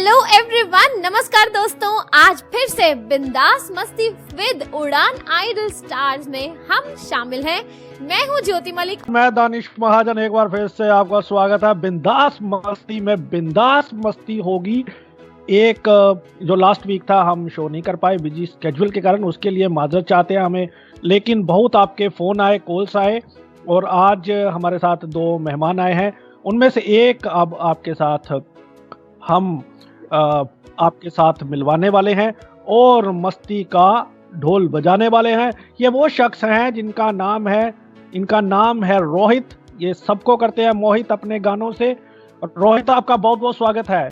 Hello everyone, नमस्कार दोस्तों। आज फिर से बिंदास मस्ती विद उड़ान आइडल स्टार्स में हम शामिल हैं। मैं हूं ज्योति मलिक। मैं दानिश महाजन। एक बार फिर से आपका स्वागत है बिंदास मस्ती में। बिंदास मस्ती होगी। एक जो लास्ट वीक था हम शो नहीं कर पाए बिजी स्केड्यूल के कारण, उसके लिए माजरत चाहते हैं हमें। लेकिन बहुत आपके फ़ोन आए, कॉल्स आए और आज हमारे साथ दो मेहमान आए हैं। उनमें से एक अब आपके साथ हम आपके साथ मिलवाने वाले हैं और मस्ती का ढोल बजाने वाले हैं। ये वो शख्स हैं इनका नाम है रोहित। ये सबको करते हैं मोहित अपने गानों से। रोहित, आपका बहुत बहुत स्वागत है।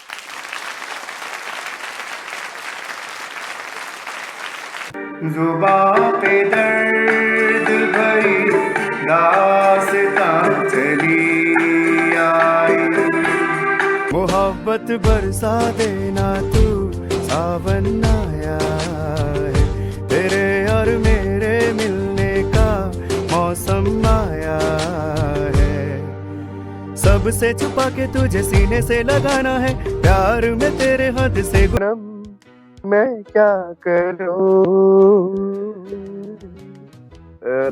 जुबां पे दर्द भरी दास्तां चली आई, मोहब्बत बरसा देना तू, सावन आया है, तेरे और मेरे मिलने का मौसम आया है, सबसे छुपा के तुझे सीने से लगाना है, प्यार में तेरे हद से गुनम मैं क्या करूं।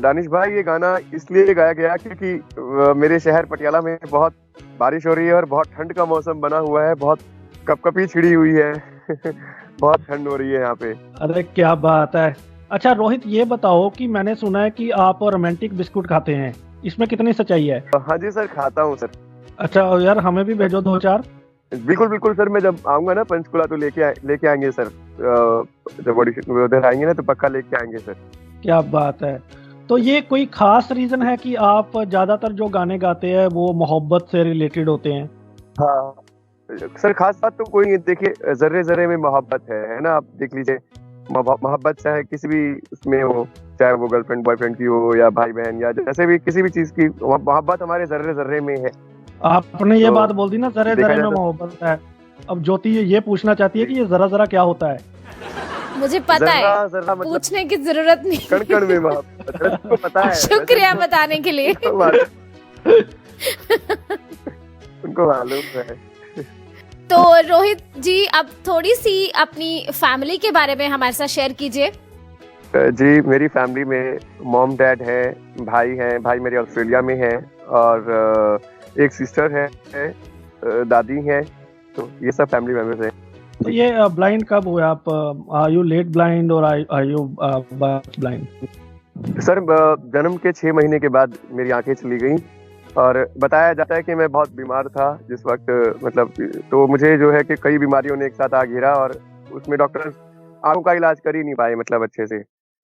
दानिश भाई, ये गाना इसलिए गाया गया क्योंकि मेरे शहर पटियाला में बहुत बारिश हो रही है और बहुत ठंड का मौसम बना हुआ है। बहुत कपकपी छिड़ी हुई है बहुत ठंड हो रही है यहाँ पे। अरे क्या बात है। अच्छा रोहित, ये बताओ कि मैंने सुना है कि आप रोमांटिक बिस्कुट खाते हैं, इसमें कितनी सच्चाई है? हाँ जी सर, खाता हूँ सर। अच्छा यार, हमें भी भेजो दो चार। बिल्कुल बिल्कुल सर, मैं जब आऊंगा ना पंचकुला तो लेके आएंगे सर। जब ऑडिशन उधर आएंगे ना तो पक्का लेके आएंगे सर। क्या बात है। तो ये कोई खास रीजन है कि आप ज्यादातर जो गाने गाते हैं वो मोहब्बत से रिलेटेड होते हैं? हाँ सर, खास बात तो कोई नहीं। देखिए, जर्रे जर्रे में मोहब्बत है ना। आप देख लीजिए, मोहब्बत चाहे किसी भी उसमें हो, चाहे वो गर्लफ्रेंड बॉयफ्रेंड की हो या भाई बहन या जैसे भी किसी भी चीज की, मोहब्बत हमारे जर्रे जर्रे में है। आपने ये तो बात बोल दी ना, जरे जरे में मोहब्बत है। अब ज्योति ये पूछना चाहती है कि ये जरा जरा क्या होता है? मुझे पता है, जरा मतलब पूछने की जरूरत नहीं। कण कण में मोहब्बत, तुमको पता है। शुक्रिया बताने के लिए। उनको मालूम है। तो रोहित जी, अब थोड़ी सी अपनी फैमिली के बारे में हमारे साथ शेयर कीजिए। जी, मेरी फैमिली में मॉम डैड है, भाई है। भाई मेरे ऑस्ट्रेलिया में है और एक सिस्टर है, दादी है। तो ये सब फैमिली मेंबर्स हैं। तो ये ब्लाइंड कब हुए आप? आर यू लेट ब्लाइंड और आर यू ब्लाइंड? सर, जन्म के 6 महीने के बाद मेरी आंखें चली गई और बताया जाता है कि मैं बहुत बीमार था जिस वक्त, मतलब तो मुझे जो है कि कई बीमारियों ने एक साथ आ घेरा और उसमें डॉक्टर आंखों का इलाज कर ही नहीं पाए, मतलब अच्छे से।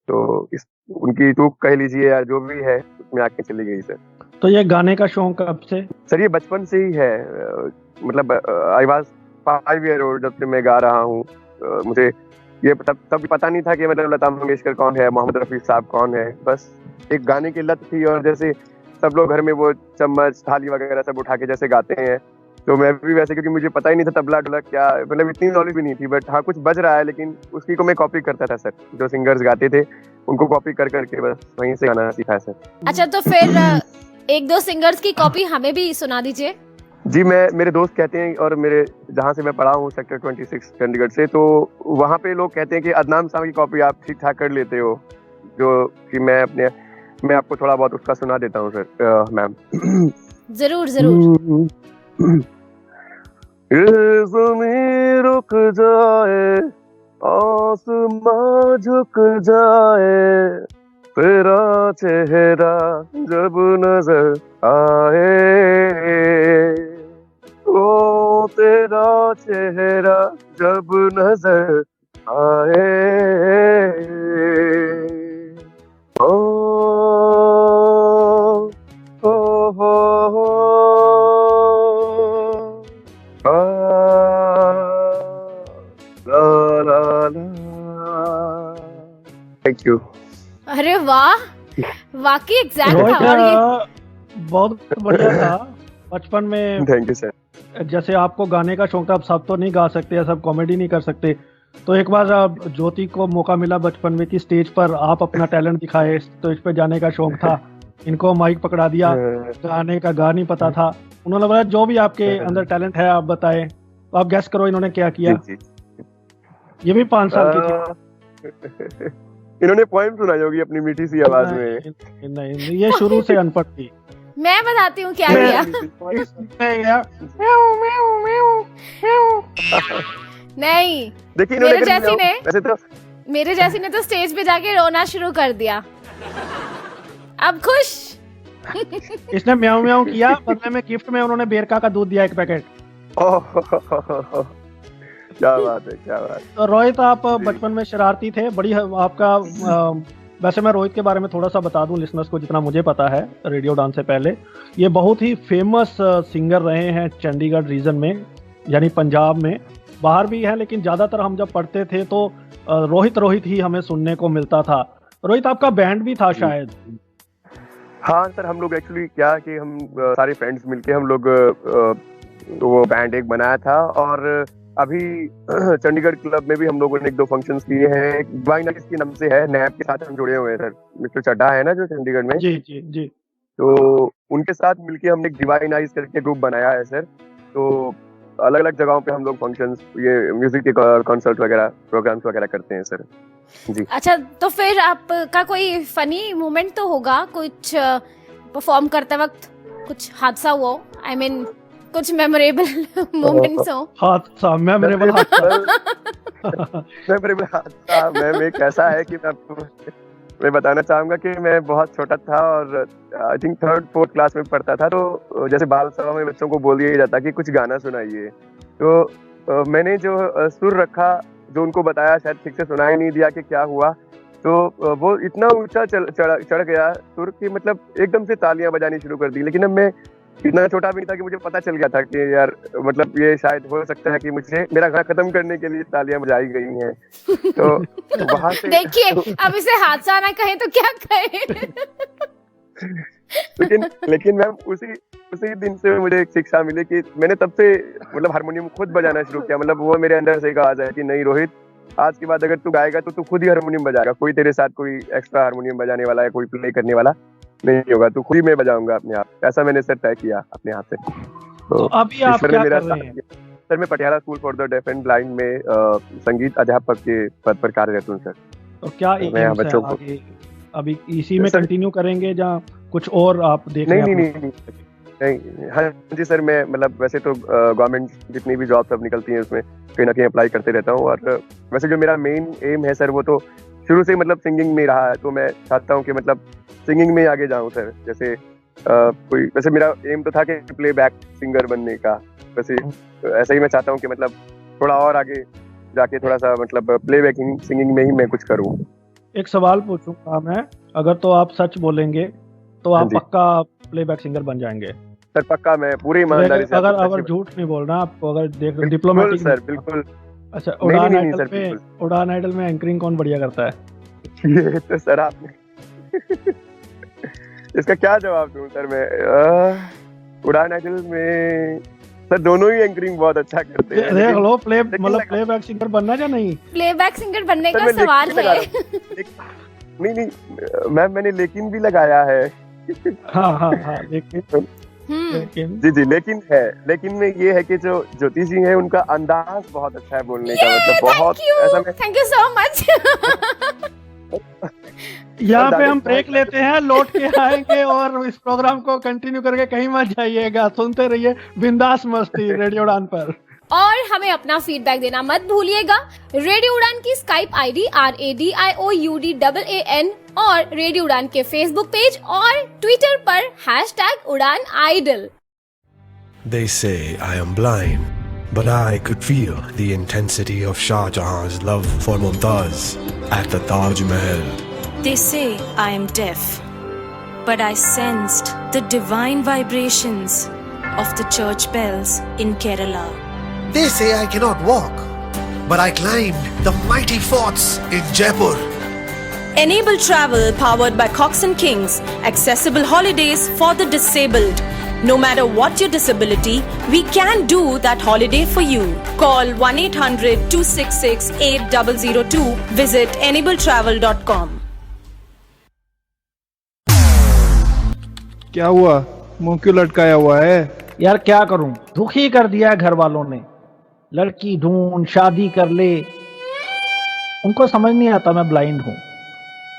तो उनकी चूक कह लीजिए या जो भी है, उसमें आंखें चली गई सर। तो ये गाने का शौक कब से? सर, ये बचपन से ही है। मतलब आई वाज 5 ईयर ओल्ड जब से मैं गा रहा हूँ। मुझे ये तब पता नहीं था कि मतलब लता मंगेशकर कौन है, मोहम्मद रफी साहब कौन है। बस एक गाने की लत थी और जैसे सब लोग घर में वो चम्मच थाली वगैरह सब उठा के जैसे गाते हैं, तो मैं भी वैसे, क्योंकि मुझे पता ही नहीं था तबला ढोलक क्या, मतलब इतनी नॉलेज भी नहीं थी। बट हाँ, कुछ बज रहा है, लेकिन उसकी को मैं कॉपी करता था सर। जो सिंगर्स गाते थे उनको कॉपी कर करके बस वहीं से गाना सीखा है सर। अच्छा, तो फिर एक दो सिंगर्स की कॉपी हमें भी सुना दीजिए। जी, मेरे दोस्त कहते हैं और मेरे जहाँ से मैं पढ़ा हूँ सेक्टर 26 चंडीगढ़ से, तो वहाँ पे लोग कहते हैं कि अदनाम साहब की कॉपी आप ठीक ठाक कर लेते हो। जो कि मैं आपको थोड़ा बहुत उसका सुना देता हूँ सर। मैम जरूर जरूर। ये ज़मीं रुक जाए, आसमां झुक जाए, तेरा चेहरा जब नजर आए, ओ तेरा चेहरा जब नजर आए, ओ हो थैंक यू। अरे वाह, वाकई एग्जैक्ट था। और ये बहुत बढ़िया था। बचपन में थैंक यू सर। जैसे आपको गाने का शौक था, अब सब तो नहीं गा सकते या सब कॉमेडी नहीं कर सकते, तो एक बार ज्योति को मौका मिला बचपन में कि स्टेज पर आप अपना टैलेंट दिखाए। स्टेज पे जाने का शौक था, इनको माइक पकड़ा दिया, गाने का गा नहीं पता था। उन्होंने बोला जो भी आपके अंदर टैलेंट है आप बताएं, आप गैस करो इन्होंने क्या किया। जी। ये भी 5 साल की थी। इन्होंने पोएम सुनाई होगी अपनी मीठी सी आवाज में। नहीं, ये शुरू से अनपढ़ थी। मैं बताती हूँ क्या किया। नहीं, देखिए मेरे जैसी ने तो स्टेज पे जाके रोना शुरू कर दिया। अब खुश। इसने म्याऊं म्याऊं किया, बदले में गिफ्ट में उन्होंने बेरका का दूध दिया 1 पैकेट। क्या बात है। तो रोहित, आप बचपन में शरारती थे, बड़ी आपका वैसे मैं रोहित के बारे में थोड़ा सा बता दूं लिसनर्स को, जितना मुझे पता है रेडियो डांस से पहले, ये बहुत ही फेमस सिंगर रहे हैं चंडीगढ़ रीजन में, यानी पंजाब में। बाहर भी है, लेकिन ज्यादातर हम जब पढ़ते थे तो रोहित ही हमें सुनने को मिलता था। रोहित, आपका बैंड भी था शायद? हाँ सर, हम लोग एक्चुअली क्या कि हम सारे फ्रेंड्स मिलके हम लोग वो बैंड एक बनाया था, और अभी चंडीगढ़ क्लब में भी हम लोगों ने 1-2 फंक्शंस किए हैं। डिवाइन आइज के नाम से है, नैब के साथ हम जुड़े हुए हैं सर। मिस्टर चड्ढा है ना जो चंडीगढ़ में, जी। तो उनके साथ मिलके हमने एक डिवाइन आइज करके ग्रुप बनाया है सर। तो अलग अलग जगहों पे हम लोग फंक्शंस, ये म्यूजिक के कॉन्सर्ट वगैरह, प्रोग्राम्स वगैरह करते हैं सर। जी। अच्छा, तो फिर आपका कोई फनी मोमेंट तो होगा, कुछ परफॉर्म करते वक्त कुछ हादसा हुआ, I mean, कुछ मेमोरेबल मोमेंट्स हो? मेमोरेबल हादसा मैम एक ऐसा है कि मैं बताना चाहूंगा कि मैं बहुत छोटा था और आई थिंक 3rd-4th क्लास में पढ़ता था। तो जैसे बाल सभा में बच्चों को बोल दिया जाता कि कुछ गाना सुनाइए, तो मैंने जो सुर रखा, जो उनको बताया, शायद ठीक से सुनाई नहीं दिया कि क्या हुआ, तो वो इतना ऊंचा चढ़ गया सुर कि मतलब एकदम से तालियां बजानी शुरू कर दी। लेकिन अब मैं इतना छोटा भी नहीं था कि मुझे पता चल गया था कि यार मतलब ये शायद हो सकता है कि मुझे मेरा गाना खत्म करने के लिए तालियां बजाई गई हैं। तो वहां से देखिए, अब इसे हादसा ना कहे तो क्या कहे। लेकिन मैम उसी दिन से मुझे एक शिक्षा मिली कि मैंने तब से मतलब हारमोनियम खुद बजाना शुरू किया। मतलब वो मेरे अंदर से एक आवाज है कि नहीं रोहित, आज के बाद अगर तू गाएगा तो तू खुद ही हारमोनियम बजाएगा, कोई तेरे साथ कोई एक्स्ट्रा हारमोनियम बजाने वाला है, कोई प्ले करने वाला नहीं होगा, तू खुद ही मैं बजाऊंगा अपने आप। ऐसा मैंने सर तय किया अपने हाथ से। तो अभी आप क्या कर रहे हैं? सर मैं Patiala school for the deaf and blind में संगीत अध्यापक के पद पर कार्यरत हूँ सर। तो क्या बच्चों को अभी इसी में कंटिन्यू करेंगे या कुछ और आप देख रहे हैं? नहीं, हाँ जी सर, मैं मतलब वैसे तो गवर्नमेंट जितनी भी जॉब सब निकलती हैं उसमें कहीं ना कहीं अप्लाई करते रहता हूँ। और वैसे जो मेरा मेन एम है सर वो तो शुरू से मतलब सिंगिंग में रहा है, तो मैं चाहता हूँ कि मतलब सिंगिंग में आगे जाऊँ सर। जैसे वैसे मेरा एम तो था कि प्लेबैक सिंगर बनने का, वैसे ऐसा ही मैं चाहता हूँ कि मतलब थोड़ा और आगे जाके थोड़ा सा मतलब प्लेबैक सिंगिंग में ही मैं कुछ करूँ। एक सवाल पूछूंगा मैं, अगर तो आप सच बोलेंगे तो आप पक्का प्लेबैक सिंगर बन जाएंगे? सर पक्का, मैं पूरी ईमानदारी से। अगर झूठ नहीं बोलना आपको, अगर देख डिप्लोमेटिक सर बिल्कुल। अच्छा, उड़ान आइडल में एंकरिंग कौन बढ़िया करता है? ये तो सर आपने इसका क्या जवाब दूं सर मैं? उड़ान आइडल में सर दोनों ही एंकरिंग बहुत अच्छा करते हैं। देख लो, प्लेबैक सिंगर बनना या नहीं? प्लेबैक सिंगर बनने का सवाल है। नहीं मैम, मैंने लेकिन भी लगाया है। हाँ लेकिन जी लेकिन में ये है कि जो ज्योति जी है उनका अंदाज बहुत अच्छा है बोलने का, मतलब बहुत ऐसा। Thank you so much. यहाँ पे हम ब्रेक लेते हैं, लौट के आएंगे और इस प्रोग्राम को कंटिन्यू करके कहीं मत जाइएगा, सुनते रहिए बिंदास मस्ती रेडियो उड़ान पर। और हमें अपना फीडबैक देना मत भूलिएगा। रेडियो उड़ान की स्काइप आईडी RADIOUDAAN और रेडियो उड़ान के फेसबुक पेज और ट्विटर पर #Uड़ानAidol। They say I am blind, but I could feel the intensity of Shah Jahan's love for Mumtaz at the Taj Mahal. They say I am deaf, but I sensed the divine vibrations of the church bells in Kerala. They say I cannot walk, but I climbed the mighty forts in Jaipur. Enable travel powered by Cox and Kings. Accessible holidays for the disabled. No matter what your disability, we can do that holiday for you. Call 1-800-266-8002. Visit enabletravel.com. क्या हुआ? मुंह क्यों लटकाया हुआ है? यार क्या करूं, दुखी कर दिया है घर वालों ने। लड़की ढूंढ, शादी कर ले, उनको समझ नहीं आता मैं ब्लाइंड हूँ,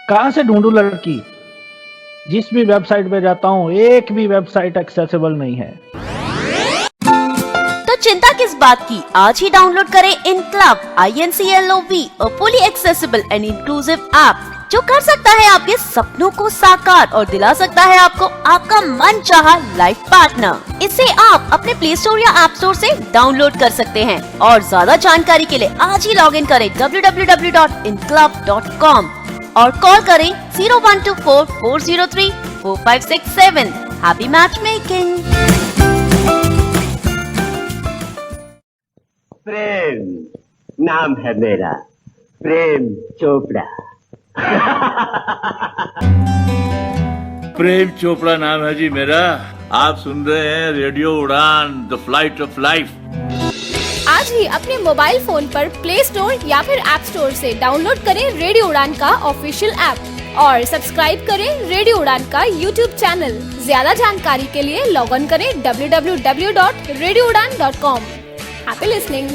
कहाँ से ढूंढूं लड़की। जिस भी वेबसाइट पे जाता हूँ एक भी वेबसाइट एक्सेसिबल नहीं है। तो चिंता किस बात की, आज ही डाउनलोड करें इनक्लब INCLOV, a fully accessible and inclusive app जो कर सकता है आपके सपनों को साकार और दिला सकता है आपको आपका मनचाहा लाइफ पार्टनर। इसे आप अपने प्ले स्टोर या ऐप स्टोर से डाउनलोड कर सकते हैं और ज्यादा जानकारी के लिए आज ही लॉग इन करें www.inclub.com और कॉल करें 0124-403-4567। Happy match making. प्रेम नाम है मेरा, प्रेम चोपड़ा। प्रेम चोपड़ा नाम है जी मेरा। आप सुन रहे हैं रेडियो उड़ान, द फ्लाइट ऑफ लाइफ। आज ही अपने मोबाइल फोन पर प्ले स्टोर या फिर ऐप स्टोर से डाउनलोड करें रेडियो उड़ान का ऑफिशियल ऐप और सब्सक्राइब करें रेडियो उड़ान का यूट्यूब चैनल। ज्यादा जानकारी के लिए लॉग ऑन करें www.radioudan.com। Happy listening.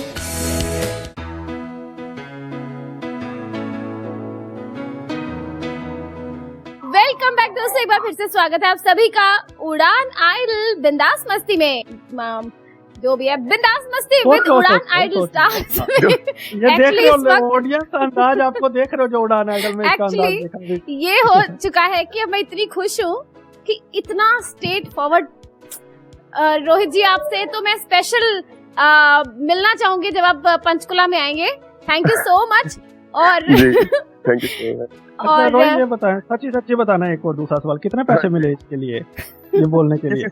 Welcome back दोस्तों, एक बार फिर से स्वागत है आप सभी का उड़ान आइडल बिंदास मस्ती में। जो भी है बिंदास मस्ती विद उड़ान आइडल स्टार्स। ये देख रहे हो ऑडियंस अंदाज, आपको देख रहे हो जो उड़ान आइडल में इसका अंदाज देखा। ये हो चुका है कि मैं इतनी खुश हूँ कि इतना स्ट्रेट फॉरवर्ड रोहित जी आपसे तो मैं स्पेशल मिलना चाहूंगी जब आप पंचकुला में आएंगे। Thank you so much. और थैंक यू सो मच। और रोहित ये बताएं, सच्ची बताना एक और दूसरा सवाल, कितने पैसे मिले इसके लिए, ये बोलने के लिए?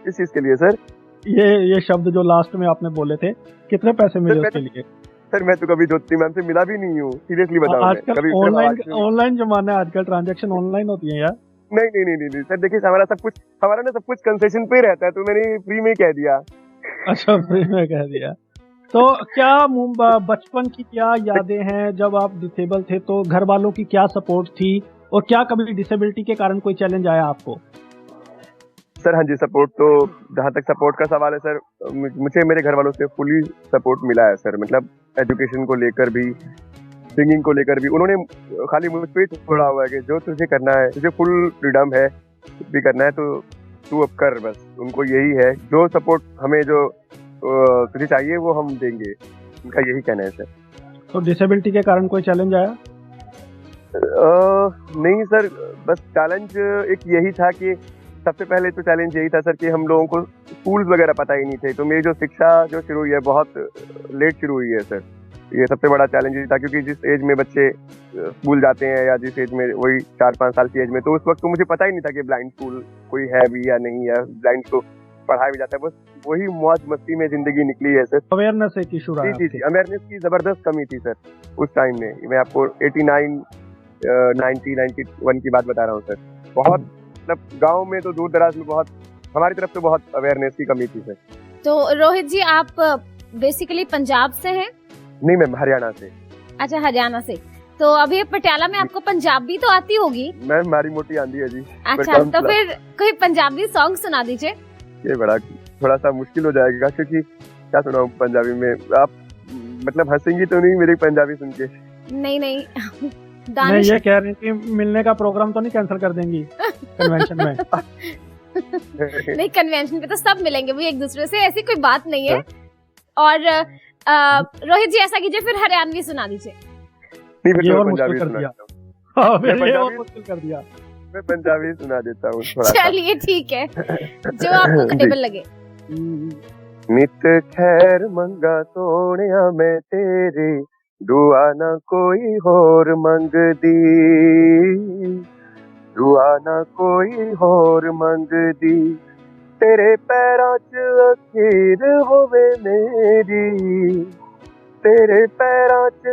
इस चीज के लिए सर, ये शब्द जो लास्ट में आपने बोले थे, कितने पैसे मिले उसके लिए? सर मैं तो कभी ज्योति मैम से मिला भी नहीं हूँ, सीरियसली बताऊं। आजकल ऑनलाइन जमाना है, आजकल ट्रांजैक्शन ऑनलाइन होती है यार। नहीं सर, देखिए हमारा ना सब कुछ कंसेशन पे रहता है, तो मैंने फ्री में कह दिया। अच्छा, फ्री में कह दिया। तो क्या बचपन की क्या यादें हैं जब आप डिसेबल थे, तो घर वालों की क्या सपोर्ट थी और क्या कभी डिसेबिलिटी के कारण कोई चैलेंज आया आपको? सर हाँ जी, सपोर्ट तो जहाँ तक सपोर्ट का सवाल है सर, मुझे मेरे घर वालों से फुली सपोर्ट मिला है सर। मतलब एजुकेशन को लेकर भी, सिंगिंग को लेकर भी उन्होंने खाली मुझ पे छोड़ा हुआ है कि जो तुझे करना है, तुझे फुल फ्रीडम है, कुछ भी करना है तो तू अब कर। बस उनको यही है, जो सपोर्ट हमें जो तुझे चाहिए वो हम देंगे, उनका यही कहना है सर। तो डिसेबिलिटी के कारण कोई चैलेंज आया? नहीं सर, बस चैलेंज एक यही था कि सबसे पहले तो चैलेंज यही था सर कि हम लोगों को स्कूल्स वगैरह पता ही नहीं थे। तो मेरी जो शिक्षा जो शुरू हुई है बहुत लेट शुरू हुई है सर। ये सबसे बड़ा चैलेंज था, क्योंकि जिस एज में बच्चे स्कूल जाते हैं या जिस एज में, वही 4-5 साल की एज में, तो उस वक्त तो मुझे पता ही नहीं था कि ब्लाइंड स्कूल कोई है भी या नहीं है, ब्लाइंड को पढ़ाया भी जाता है। बस वही मौज मस्ती में जिंदगी निकली है सर। अवेयरनेस एक इशू रहा। जी, अवेयरनेस की जबरदस्त कमी थी सर उस टाइम में। मैं आपको 89, 90, 91 की बात बता रहा हूँ सर। बहुत मतलब गांव में तो दूर दराज में बहुत, हमारी तरफ से बहुत अवेयरनेस की कमी थी सर। तो रोहित जी आप बेसिकली पंजाब से हैं? नहीं मैम, हरियाणा से। अच्छा, हरियाणा से। तो अभी पटियाला में आपको पंजाबी तो आती होगी? मैम मारी मोटी आंधी है जी। अच्छा, तो फिर कोई पंजाबी सॉन्ग सुना दीजिए। ये बड़ा थोड़ा सा मुश्किल हो जाएगा, क्योंकि क्या सुनाऊं पंजाबी में। आप मतलब हंसेंगी तो नहीं मेरी पंजाबी सुन के? नहीं मैं ये कह रही थी, मिलने का प्रोग्राम तो नहीं कैंसिल कर देंगी कन्वेंशन में? नहीं, कन्वेंशन पे तो सब मिलेंगे भी एक दूसरे से, ऐसी कोई बात नहीं है। और रोहित जी ऐसा कीजिए, फिर हरियाणवी सुना दीजिए। नहीं, ये और मुश्किल कर दिया। मुश्किल कर दिया। मैं पंजाबी सुना देता हूँ थोड़ा। चलिए ठीक है, जो आपको कंफर्टेबल लगे। नित खैर मंगा सोनिया मैं तेरे, दुआ ना कोई होर मंगदी, दुआ ना कोई होर मंगदी, तेरे पैरां च अखीर होवे मेरी, तेरे पैरां च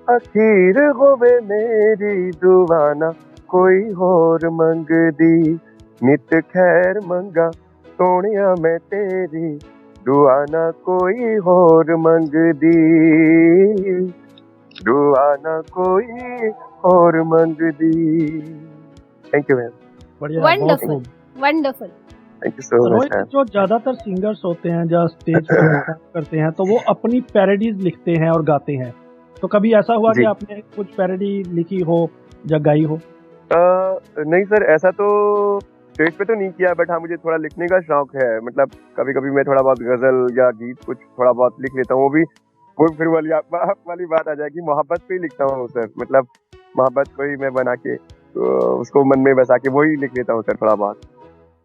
अखीर होवे मेरी, दुआ ना कोई होर मंगदी, नित खैर मंगा सोनिया मैं तेरी, दुआ ना कोई होर मंगदी, दुआ ना कोई और मंगदी। Thank you ma'am. बढ़िया, wonderful wonderful. Thank you so much Rohit, जो ज्यादातर सिंगर्स होते हैं जो स्टेज पर करते हैं तो वो अपनी पैरोडीज लिखते हैं और गाते हैं, तो कभी ऐसा हुआ जी। कि आपने कुछ पैरोडी लिखी हो या गाई हो? नहीं सर, ऐसा तो स्टेज पे तो नहीं किया, बट हाँ मुझे थोड़ा लिखने का शौक है। मतलब कभी कभी मैं थोड़ा बहुत गजल या गीत कुछ थोड़ा बहुत लिख लेता हूँ। वो फिर वाली बात आ जाएगी, मोहब्बत पे ही लिखता हूँ सर। मतलब मोहब्बत को ही मैं बना के तो उसको मन में बसा के वही लिख लेता हूँ सर थोड़ा बहुत।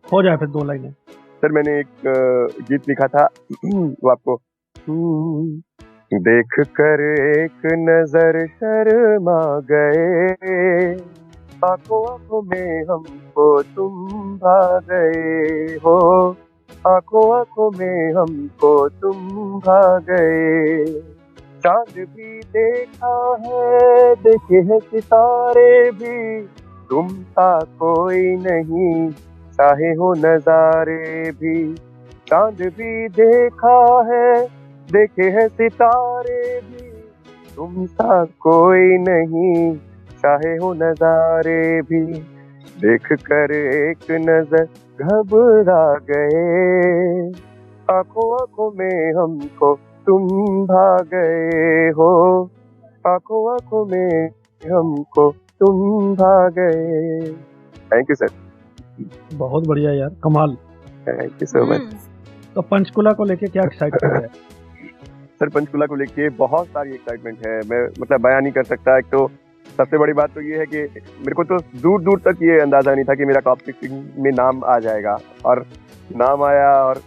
हो जाए फिर 2 लाइनें। सर मैंने एक गीत लिखा था वो आपको देख कर एक नजर शर्मा गए, आंखों में हमको तुम भा गए हो, आंखों में हमको तुम भा गए। चांद भी देखा है, देखे हैं सितारे भी, तुम सा कोई नहीं, चाहे हो नजारे भी। चांद भी देखा है, देखे हैं सितारे भी, तुम सा कोई नहीं, चाहे हो नजारे भी। देख कर एक नजर घबरा गए, आंखों में हमको तुम भा गए हो, आंखों में हमको तुम भा गए। Thank you sir. बहुत बढ़िया यार, कमाल। Thank you so much. तो पंचकुला को लेके क्या एक्साइटमेंट है? सर पंचकुला को लेके बहुत सारी एक्साइटमेंट है, मैं मतलब बयान नहीं कर सकता। एक तो सबसे बड़ी बात तो ये है कि मेरे को तो दूर दूर तक ये अंदाजा नहीं था कि मेरा टॉप 16 में नाम आ जाएगा, और नाम आया। और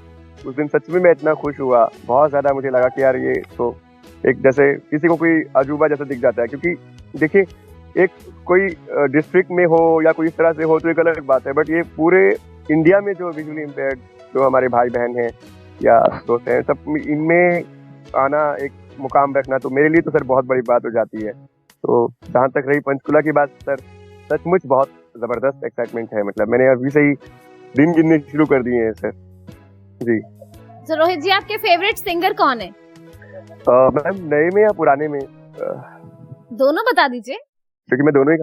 उस दिन सच में मैं इतना खुश हुआ, बहुत ज्यादा मुझे लगा कि यार ये तो एक जैसे किसी को कोई अजूबा जैसा दिख जाता है। क्योंकि देखिए, एक कोई डिस्ट्रिक्ट में हो या कोई इस तरह से हो तो एक अलग बात है, बट ये पूरे इंडिया में जो विजुअली इम्पेयर्ड जो हमारे भाई बहन हैं या दोस्त हैं, सब इनमें आना, एक मुकाम रखना, तो मेरे लिए तो सर बहुत बड़ी बात हो जाती है। तो जहाँ तक रही पंचकुला की बात, सर सचमुच बहुत जबरदस्त एक्साइटमेंट है। मतलब मैंने अभी से ही दिन गिनने शुरू कर दिए हैं सर जी। तो रोहित जी, आपके फेवरेट सिंगर कौन है? मैम नए में या पुराने में? दोनों बता दीजिए। क्योंकि मैं दोनों ही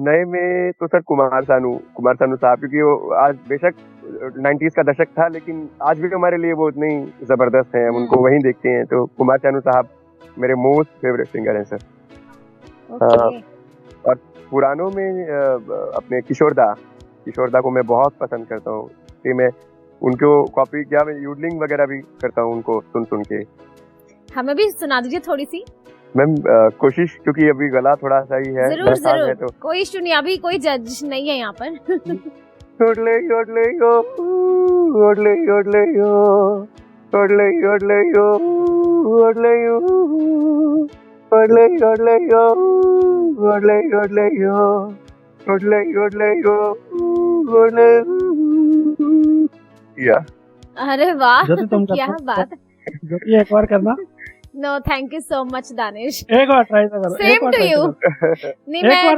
नए में तो सर कुमार सानू साहब, क्योंकि वो आज बेशक 90s का दशक था, लेकिन आज भी हमारे लिए वो उतने ही जबरदस्त हैं, हम उनको वहीं देखते हैं। तो कुमार सानू साहब मेरे मोस्ट फेवरेट सिंगर हैं सर। और पुरानों में अपने किशोर दा को मैं बहुत पसंद करता हूँ। कि मैं उनको कॉपी किया, मैं यूडलिंग वगैरह भी करता हूँ उनको सुन के। हमें भी सुना दीजिए थोड़ी सी। मैम कोशिश, क्योंकि अभी गला थोड़ा सा ही है। जरूर है तो कोई इशू नहीं, अभी कोई जज नहीं है यहाँ पर। योडले योडले यो, योडले योडले यो, योडले योडले यो, योडले यो, योडले योडले यो, योडले योडले यो, योडले योडले यो, योडले। या अरे वाह, जो तुम क्या बात। जो एक बार करना। No thank you so much Danish. एक बार ट्राई तो करो। Same to you. नहीं, मैं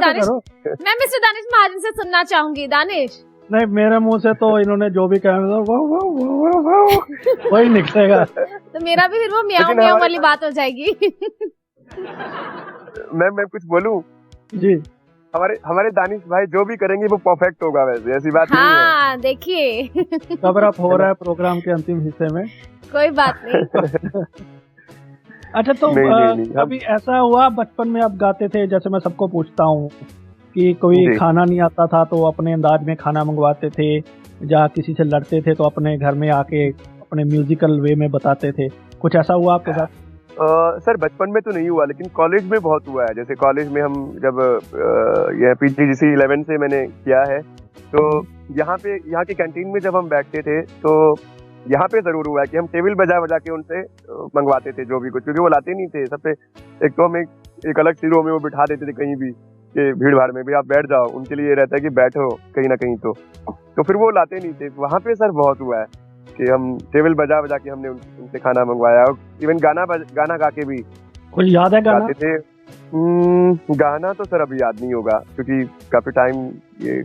मिस्टर दानिश महाजन से सुनना चाहूंगी। दानिश नहीं, मेरे मुंह से तो इन्होंने जो भी कहा वही निकलेगा। तो मेरा भी फिर वो म्याऊं म्याऊं वाली बात हो जाएगी। मैं कुछ बोलूं जी? हमारे दानिश भाई जो भी करेंगे वो परफेक्ट होगा, वैसे ऐसी बात नहीं है। हाँ देखिए, कवर अप हो रहा है प्रोग्राम के अंतिम हिस्से में। कोई बात नहीं। अच्छा, तो अभी ऐसा हुआ बचपन में आप गाते थे, जैसे मैं सबको पूछता हूँ कि कोई खाना नहीं आता था तो अपने अंदाज में खाना मंगवाते थे, या किसी से लड़ते थे तो अपने घर में आके अपने म्यूजिकल वे में बताते थे, कुछ ऐसा हुआ आपके साथ? सर बचपन में तो नहीं हुआ, लेकिन कॉलेज में बहुत हुआ है। जैसे कॉलेज में हम जब ये PGDC 11 से मैंने किया है, तो यहाँ की कैंटीन में जब हम बैठते थे तो यहाँ पे जरूर हुआ है कि हम टेबल बजा के उनसे मंगवाते थे जो भी कुछ, क्योंकि वो लाते नहीं थे। सबसे एक तो हम एक अलग सी रो में वो बिठा देते थे कहीं भी, कि भीड़ भाड़ में भी आप बैठ जाओ, उनके लिए रहता है कि बैठो कहीं ना कहीं। तो फिर वो लाते नहीं थे। वहाँ पे सर बहुत हुआ है कि हम टेबल बजा के हमने उनसे खाना मंगवाया, और इवन गाना गा के भी। कुछ याद है गाना? गाते थे। गाना तो सर अभी याद नहीं होगा, क्योंकि काफी टाइम ये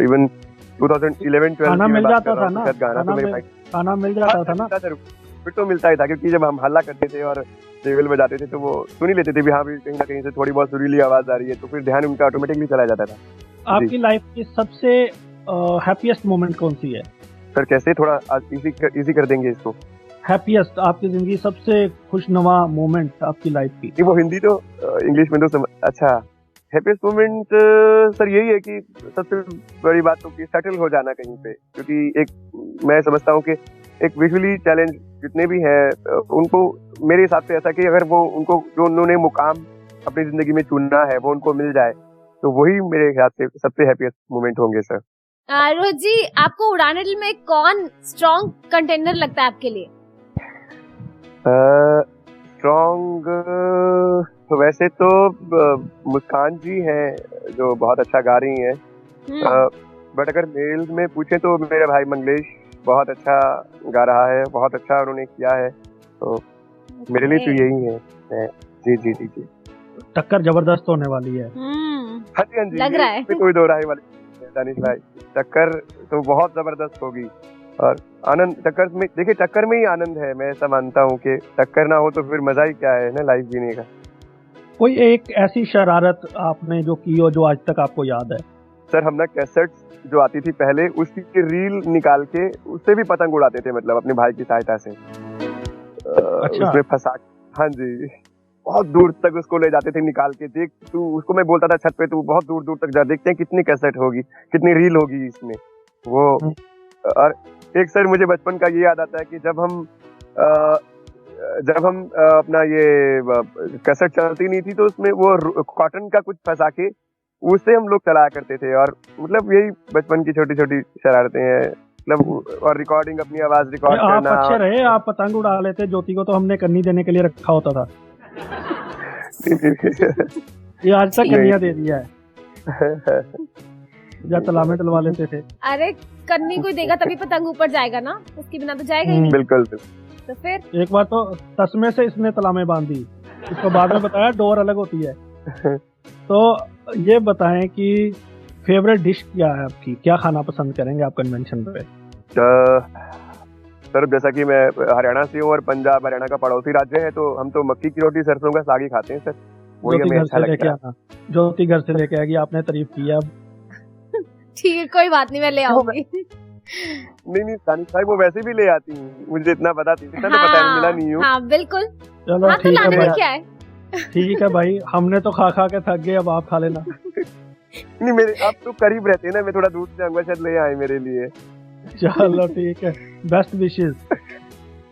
इवन 2011-12 खाना मिल जाता था ना? खाना मिल जाता था ना? फिर तो मिलता ही था, क्योंकि जब हम हल्ला करते थे और टेबल बजाते थे तो वो सुन ही लेते थे भी, हाँ भी कहीं ना कहीं से थोड़ी बहुत सुरीली आवाज आ रही है, तो फिर ध्यान उनका ऑटोमेटिकली चला जाता था। आपकी लाइफ की सबसे हैप्पीएस्ट मोमेंट कौन सी है? सर कैसे, थोड़ा इजी कर देंगे इसको। हैप्पीएस्ट, आपकी जिंदगी सबसे खुशनुमा मोमेंट आपकी लाइफ की। नहीं, वो हिंदी तो इंग्लिश में तो अच्छा। हैप्पीएस्ट मोमेंट सर यही है कि सबसे बड़ी बात तो कि सेटल हो जाना कहीं पे, क्योंकि एक मैं समझता हूँ कि एक विजुअली चैलेंज जितने भी हैं उनको मेरे हिसाब से ऐसा कि अगर वो उनको जो उन्होंने मुकाम अपनी जिंदगी में चुनना है वो उनको मिल जाए, तो वही मेरे हिसाब से सबसे हैप्पीएस्ट मोमेंट होंगे सर। रोहित जी, आपको उड़ान अड्डे में कौन स्ट्रॉन्ग कंटेंडर लगता है आपके लिए? स्ट्रॉन्ग तो वैसे तो मुस्कान जी हैं जो बहुत अच्छा गा रही हैं, बट अगर मेल में पूछे तो मेरे भाई मंगलेश बहुत अच्छा गा रहा है, बहुत अच्छा उन्होंने किया है, तो मेरे लिए तो यही है। जी जी जी जी, टक्कर जबरदस्त होने वाली है। हाँ जी हाँ जी, लग रहा है। कोई दो राय वाली दानिश भाई, टक्कर तो बहुत जबरदस्त होगी। और आनंद टक्कर में, देखिए टक्कर में ही आनंद है। मैं ऐसा मानता हूँ कि टक्कर ना हो तो फिर मजा ही क्या है ना लाइफ जीने का। कोई एक ऐसी शरारत आपने जो की हो जो आज तक आपको याद है? सर हम ना कैसेट जो आती थी पहले, उसकी रील निकाल के उससे भी पतंग उड़ाते थे, मतलब अपने भाई की सहायता से। अच्छा। उसमें फंसा, हाँ जी, बहुत दूर तक उसको ले जाते थे निकाल के। देख तू, उसको मैं बोलता था छत पे, तू बहुत दूर दूर तक जा, देखते हैं कितनी कैसेट होगी, कितनी रील होगी इसमें वो। और एक सर मुझे बचपन का ये याद आता है कि जब हम अपना ये कैसेट चलती नहीं थी तो उसमें वो कॉटन का कुछ फंसा के उससे हम लोग चलाया करते थे। और मतलब यही बचपन की छोटी छोटी शरारतें हैं, मतलब। और रिकॉर्डिंग, अपनी आवाज रिकॉर्ड करना। आप अच्छे रहे, आप पतंग उड़ा लेते। ज्योति को तो हमने कन्नी देने के लिए रखा होता था। ये आज तक कन्या दे दिया है। या तला में डलवा लेते थे। अरे कन्नी कोई देगा तभी पतंग ऊपर जाएगा ना, उसके बिना तो जाएगा ही नहीं। बिल्कुल। तो फिर एक बार तो तस्मे से इसने तला में बांधी, इसको बाद में बताया डोर अलग होती है। तो ये बताएं कि फेवरेट डिश क्या है आपकी, क्या खाना पसंद करेंगे आप कन्वेंशन पे? सर जैसा कि मैं हरियाणा से हूँ और पंजाब हरियाणा का पड़ोसी राज्य है, तो हम तो मक्की की रोटी सरसों का साग ही खाते हैं सर। वही हमें अच्छा लगता है। ज्योति घर से लेके आएगी, आपने तारीफ की है। अब ठीक है, कोई बात नहीं, मैं ले आऊंगी। नहीं दानिश भाई, वो वैसे भी ले आती हूँ, मुझे इतना पता है, मिला नहीं हूँ। हाँ बिल्कुल। चलो हाँ, ठीक है भाई, क्या है? ठीक है भाई, हमने तो खा खा के थक गए, अब आप खा लेना। नहीं, मेरे आप तो करीब रहते हैं ना, मैं थोड़ा दूर से आऊंगा, शायद ले आए मेरे लिए। चलो ठीक है, best wishes.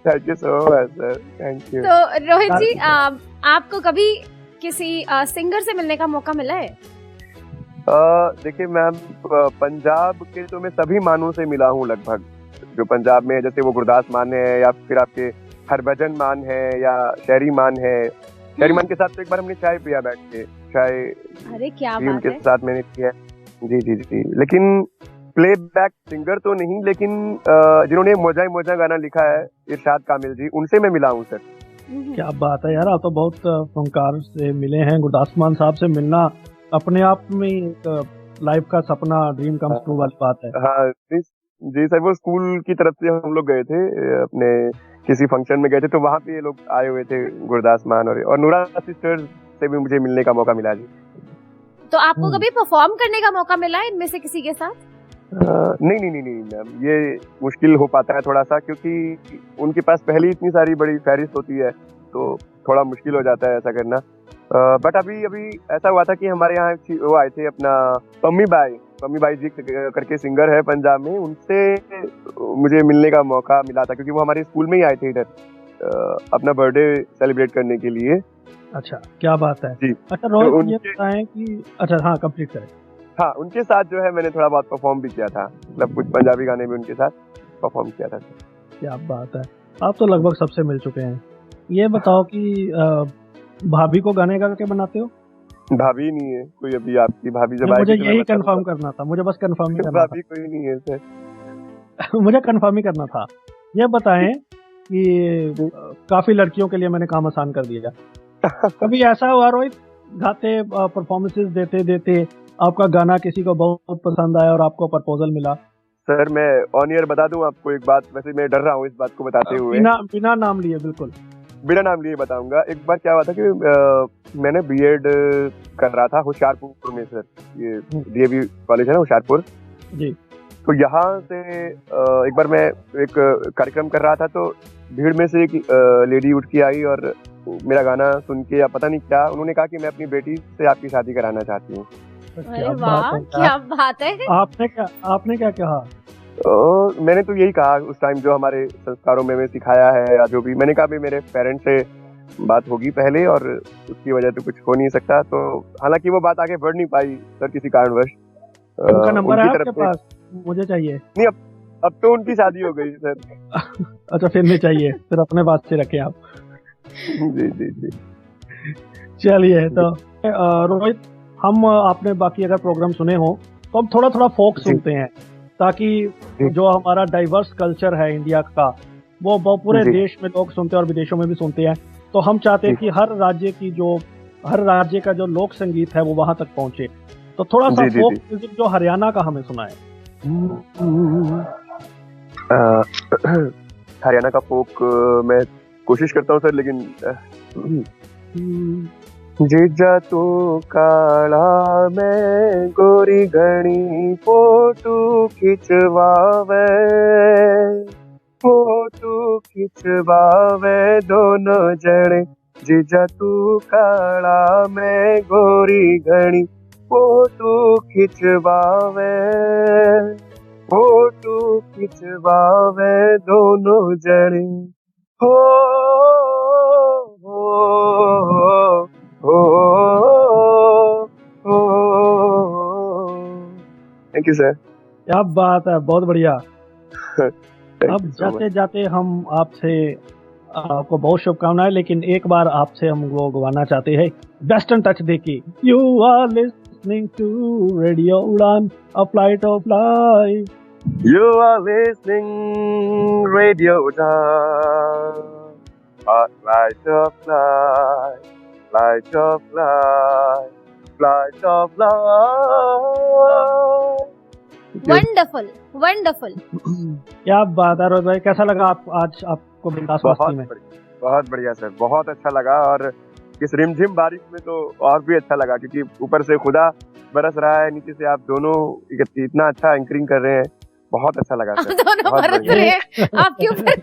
Thank you so much sir, thank you. तो रोहित जी, आपको कभी किसी सिंगर से मिलने का मौका मिला है? देखिए मैम, पंजाब के तो मैं सभी मानों से मिला हूँ लगभग, जो पंजाब में है, जैसे वो गुरदास मान है, या फिर आपके हरभजन मान है, या शहरी मान है। शहरी मान के साथ तो एक बार हमने चाय पिया बैठ के, चाय। अरे क्या बात उनके है। साथ मैंने पिया। जी जी जी, लेकिन प्लेबैक सिंगर तो नहीं, लेकिन जिन्होंने मोजा मोजा गाना लिखा है, इरशाद कामिल जी, उनसे मैं मिला हूँ सर। क्या बात है यार, आप तो बहुत फनकार से मिले हैं। गुरदास मान साहब से मिलना अपने आप में एक लाइफ का सपना, ड्रीम कम ट्रू वाली बात है। हाँ जी सर, वो स्कूल की तरफ से हम लोग गए थे, अपने किसी फंक्शन में गए थे, तो वहाँ पे ये लोग आए हुए थे, गुरदास मान और नूरा सिस्टर्स से भी मुझे मिलने का मौका मिला जी। तो आपको कभी परफॉर्म करने का मौका मिला है इनमें से किसी के साथ? नहीं मैम, ये मुश्किल हो पाता है थोड़ा सा, क्योंकि उनके पास पहले इतनी सारी बड़ी फहरिस्त होती है, तो थोड़ा मुश्किल हो जाता है ऐसा करना। बट अभी ऐसा हुआ था कि हमारे यहाँ वो आए थे, अपना पम्मी बाई जी करके सिंगर है पंजाब में, उनसे मुझे मिलने का मौका मिला था, क्योंकि वो हमारे स्कूल में ही आए थे इधर अपना बर्थडे सेलिब्रेट करने के लिए। अच्छा, क्या बात है जी। अच्छा रोहित, ये बताएं कि अच्छा, हाँ कंप्लीट करें। हाँ, उनके साथ जो है मैंने थोड़ा बहुत परफॉर्म भी किया था, मतलब कुछ पंजाबी गाने भी उनके साथ परफॉर्म किया था। क्या बात है, आप तो लगभग सबसे मिल चुके हैं। ये बताओ कि भाभी को गाने गा के बनाते हो? भाभी नहीं है कोई अभी आपकी, भाभी जब मुझे यही कंफर्म करना था, मुझे बस कंफर्म ही करना भाभी कोई नहीं है सर। मुझे कंफर्म ही करना था। ये बताएं कि काफी लड़कियों के लिए मैंने काम आसान कर दिया। कभी ऐसा हुआ रोहित, गाते परफॉर्मेंसेस देते आपका गाना किसी को बहुत पसंद आया और आपको प्रपोजल मिला? सर मैं ऑन ईयर बता दूं आपको एक बात, वैसे मैं डर रहा हूँ इस बात को बताते हुए। बिना नाम लिए, बिल्कुल बिना नाम लिए बताऊंगा। एक बार क्या हुआ था कि मैंने बीएड कर रहा था होशियारपुर में सर, ये डीएवी कॉलेज है ना होशियारपुर जी। तो यहाँ से एक बार मैं एक कार्यक्रम कर रहा था, तो भीड़ में से एक लेडी उठ के आई और मेरा गाना सुन के या पता नहीं क्या, उन्होंने कहा कि मैं अपनी बेटी से आपकी शादी कराना चाहती हूँ। अरे वाह, क्या बात है। आपने क्या कहा? मैंने तो यही कहा उस टाइम, जो हमारे संस्कारों में सिखाया है या जो भी, मैंने कहा भी मेरे पेरेंट्स से बात होगी पहले और उसकी वजह से कुछ हो नहीं सकता। तो हालांकि वो बात आगे बढ़ नहीं पाई सर किसी कारणवश। उनका नंबर है आपके पास? मुझे चाहिए। नहीं, अब तो उनकी शादी हो गई सर। अच्छा, फिर नहीं चाहिए, फिर अपने पास से रखे आप। जी जी जी। चलिए, तो रोहित, हम आपने बाकी अगर प्रोग्राम सुने हो तो हम थोड़ा थोड़ा फोक सुनते हैं, ताकि जो हमारा डाइवर्स कल्चर है इंडिया का, वो पूरे देश में लोग सुनते हैं और विदेशों में भी सुनते हैं। तो हम चाहते हैं कि हर राज्य का जो लोक संगीत है वो वहां तक पहुंचे। तो थोड़ा सा फोक म्यूजिक जो हरियाणा का हमें सुनाए। हरियाणा का फोक मैं कोशिश करता हूँ सर, लेकिन जीजा तू काला मैं गोरी घनी फोटो खिंचवावे दोनों जने। जीजा तू काला मैं गोरी घनी फोटो खिंचवावे दोनों जने। हो थैंक यू सर। क्या बात है, बहुत बढ़िया। अब जाते जाते हम आपको बहुत शुभकामनाएं, लेकिन एक बार आपसे हम लोग गाना चाहते हैं वेस्टर्न टच देके। You are listening to radio Udaan, a flight of life. You are listening Radio Udan, a flight of life, flight of life, flight of life. Wonderful wonderful. क्या बात है रोहित भाई, कैसा लगा आज आपको बिंदास मस्ती में? बहुत बढ़िया सर, बहुत अच्छा लगा। और इस रिमझिम बारिश में तो और भी अच्छा लगा, क्योंकि ऊपर से खुदा बरस रहा है, नीचे से आप दोनों इतना अच्छा एंकरिंग कर रहे हैं। बहुत अच्छा लगा सर। दोनों बरस रहे हैं आपके ऊपर।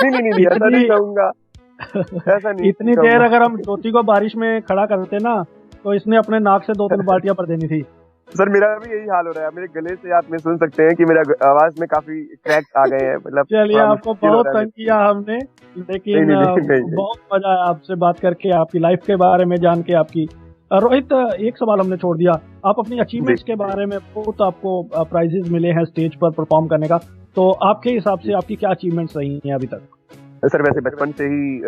नहीं, ऐसा नहीं कहूँगा, ऐसा नहीं। इतनी देर अगर हम ज्योति को बारिश में खड़ा करते ना, तो इसने अपने नाक से 2-3 बाल्टियां भर देनी थी। सर मेरा भी यही हाल हो रहा है, मेरे गले से आप में सुन सकते हैं कि मेरा आवाज में काफी क्रैक्स आ गए हैं। मतलब चलिए, आपको बहुत तंग किया हमने, लेकिन बहुत मजा आया आपसे बात करके, आपकी लाइफ के बारे में जान के। आपकी रोहित, एक सवाल हमने छोड़ दिया, आप अपनी अचीवमेंट्स के बारे में, बहुत आपको प्राइजेस मिले हैं स्टेज पर परफॉर्म करने का, तो आपके हिसाब से आपकी क्या अचीवमेंट्स रही हैं अभी तक? सर वैसे बचपन से ही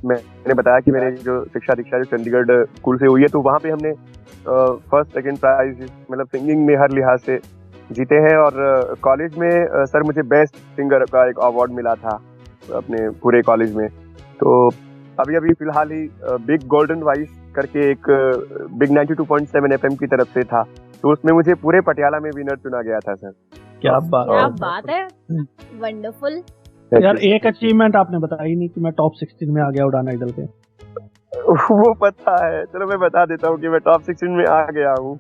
मैंने बताया कि मेरे जो शिक्षा दीक्षा जो चंडीगढ़ स्कूल से हुई है, तो वहाँ पे हमने फर्स्ट सेकंड प्राइज मतलब सिंगिंग में हर लिहाज से जीते हैं। और कॉलेज में सर मुझे बेस्ट सिंगर का एक अवार्ड मिला था अपने पूरे कॉलेज में। तो अभी फिलहाल ही बिग गोल्डन वॉइस करके एक बिग 92.7 FM की तरफ से था, तो उसमें मुझे पूरे पटियाला में विनर चुना गया था सर। क्या बात है, वंडरफुल। यार एक अचीवमेंट आपने बताई नहीं कि मैं टॉप 16 में आ गया उड़ान आइडल के। वो पता है, चलो मैं बता देता हूँ कि मैं टॉप 16 में आ गया हूँ।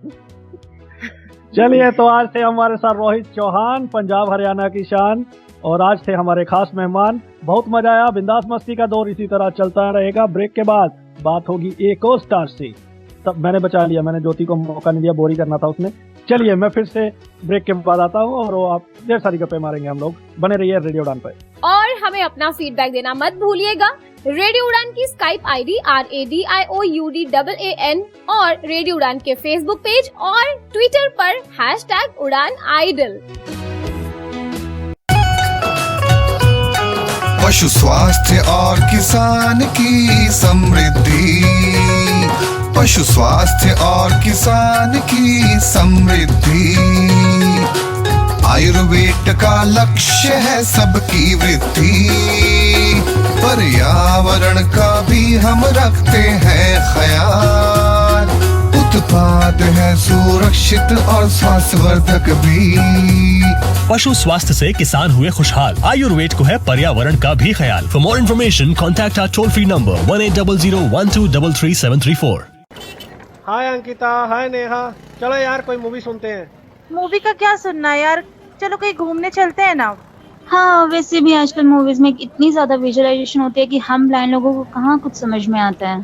चलिए, तो आज थे हमारे साथ रोहित चौहान, पंजाब हरियाणा की शान, और आज थे हमारे खास मेहमान। बहुत मजा आया, बिंदास मस्ती का दौर इसी तरह चलता रहेगा। ब्रेक के बाद बात होगी एक और स्टार से। तब मैंने बचा लिया, मैंने ज्योति को मौका नहीं दिया, बोरी करना था उसने। चलिए, मैं फिर से ब्रेक के बाद आता हूँ, और वो आप ढेर सारी गप्पे मारेंगे हम लोग। बने रहिए रेडियो उड़ान पर, और हमें अपना फीडबैक देना मत भूलिएगा। रेडियो उड़ान की स्काइप आईडी RADIOUDAAN और रेडियो उड़ान के फेसबुक पेज और ट्विटर पर #Uड़ानAidol। पशु स्वास्थ्य और किसान की समृद्धि, पशु स्वास्थ्य और किसान की समृद्धि, आयुर्वेद का लक्ष्य है सबकी वृद्धि, पर्यावरण का भी हम रखते हैं ख्याल, उत्पाद है सुरक्षित और स्वास्थ्यवर्धक भी। पशु स्वास्थ्य से किसान हुए खुशहाल, आयुर्वेद को है पर्यावरण का भी ख्याल। For more information contact our toll free number 1800-1233-734। Hi Ankita, hi Neha, चलो यार कोई मूवी सुनते हैं। मूवी का क्या सुनना है यार, चलो कहीं घूमने चलते हैं ना। हाँ, वैसे भी आजकल मूवीज में इतनी ज्यादा विजुअलाइजेशन होती है कि हम ब्लाइंड लोगों को कहाँ कुछ समझ में आता है।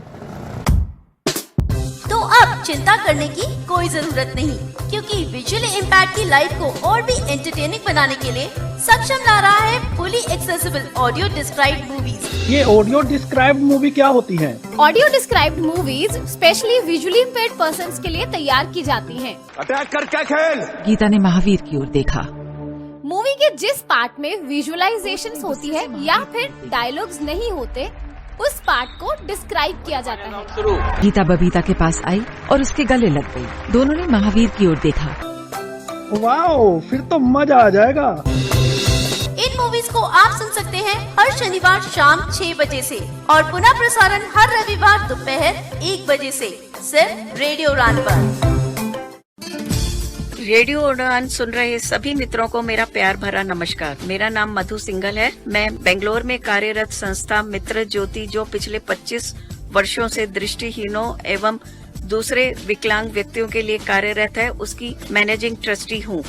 तो अब चिंता करने की कोई जरूरत नहीं, क्योंकि विजुअल इम्पैक्ट की लाइफ को और भी एंटरटेनिंग बनाने के लिए सक्षम ला रहा है fully accessible audio described movies. ये ऑडियो डिस्क्राइब्ड मूवी क्या होती है? Audio described movies specially visually impaired persons के लिए तैयार की जाती हैं। अटैक करके खेल। गीता ने महावीर की ओर देखा। मूवी के जिस पार्ट में विजुअलाइजेशंस होती है या फिर डायलॉग्स नहीं होते, उस पार्ट को डिस्क्राइब किया जाता है। गीता बबीता के पास आई और उसके गले लग गई। दोनों ने महावीर की ओर देखा। वाओ, फिर तो मजा आ जाएगा। इन मूवीज को आप सुन सकते हैं हर शनिवार शाम 6 बजे से और पुनः प्रसारण हर रविवार दोपहर 1 बजे से सिर्फ रेडियो उड़ान पर। रेडियो उड़ान सुन रहे सभी मित्रों को मेरा प्यार भरा नमस्कार। मेरा नाम मधु सिंघल है। मैं बेंगलोर में कार्यरत संस्था मित्र ज्योति, जो पिछले 25 वर्षों से दृष्टिहीनों एवं दूसरे विकलांग व्यक्तियों के लिए कार्यरत है, उसकी मैनेजिंग ट्रस्टी हूँ।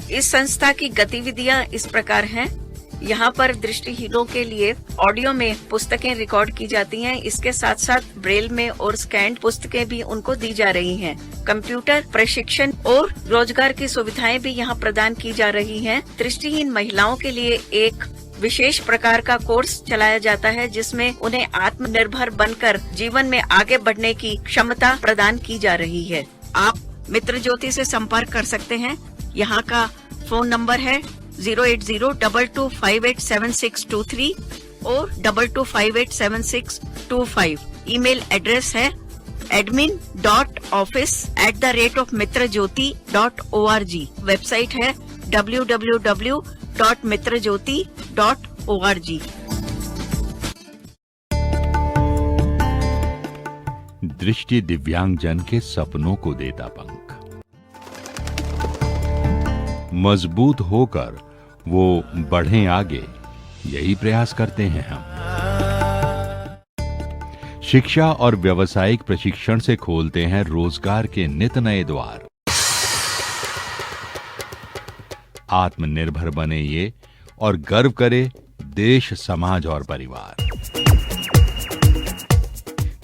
इस संस्था की गतिविधियाँ इस प्रकार हैं। यहाँ पर दृष्टिहीनों के लिए ऑडियो में पुस्तकें रिकॉर्ड की जाती हैं। इसके साथ साथ ब्रेल में और स्कैन्ड पुस्तकें भी उनको दी जा रही हैं। कंप्यूटर प्रशिक्षण और रोजगार की सुविधाएं भी यहाँ प्रदान की जा रही हैं। दृष्टिहीन महिलाओं के लिए एक विशेष प्रकार का कोर्स चलाया जाता है, जिसमें उन्हें आत्मनिर्भर बनकर जीवन में आगे बढ़ने की क्षमता प्रदान की जा रही है। आप मित्र ज्योति से संपर्क कर सकते हैं। यहाँ का फोन नंबर है 08022587623 और 22587625। ईमेल एड्रेस है admin.office@mitrajyoti.org। वेबसाइट है www.mitrajyoti.org। दृष्टि दिव्यांगजन के सपनों को देता पंख। मजबूत होकर वो बढ़ें आगे, यही प्रयास करते हैं हम। शिक्षा और व्यावसायिक प्रशिक्षण से खोलते हैं रोजगार के नित नए द्वार। आत्मनिर्भर बने ये और गर्व करे देश, समाज और परिवार।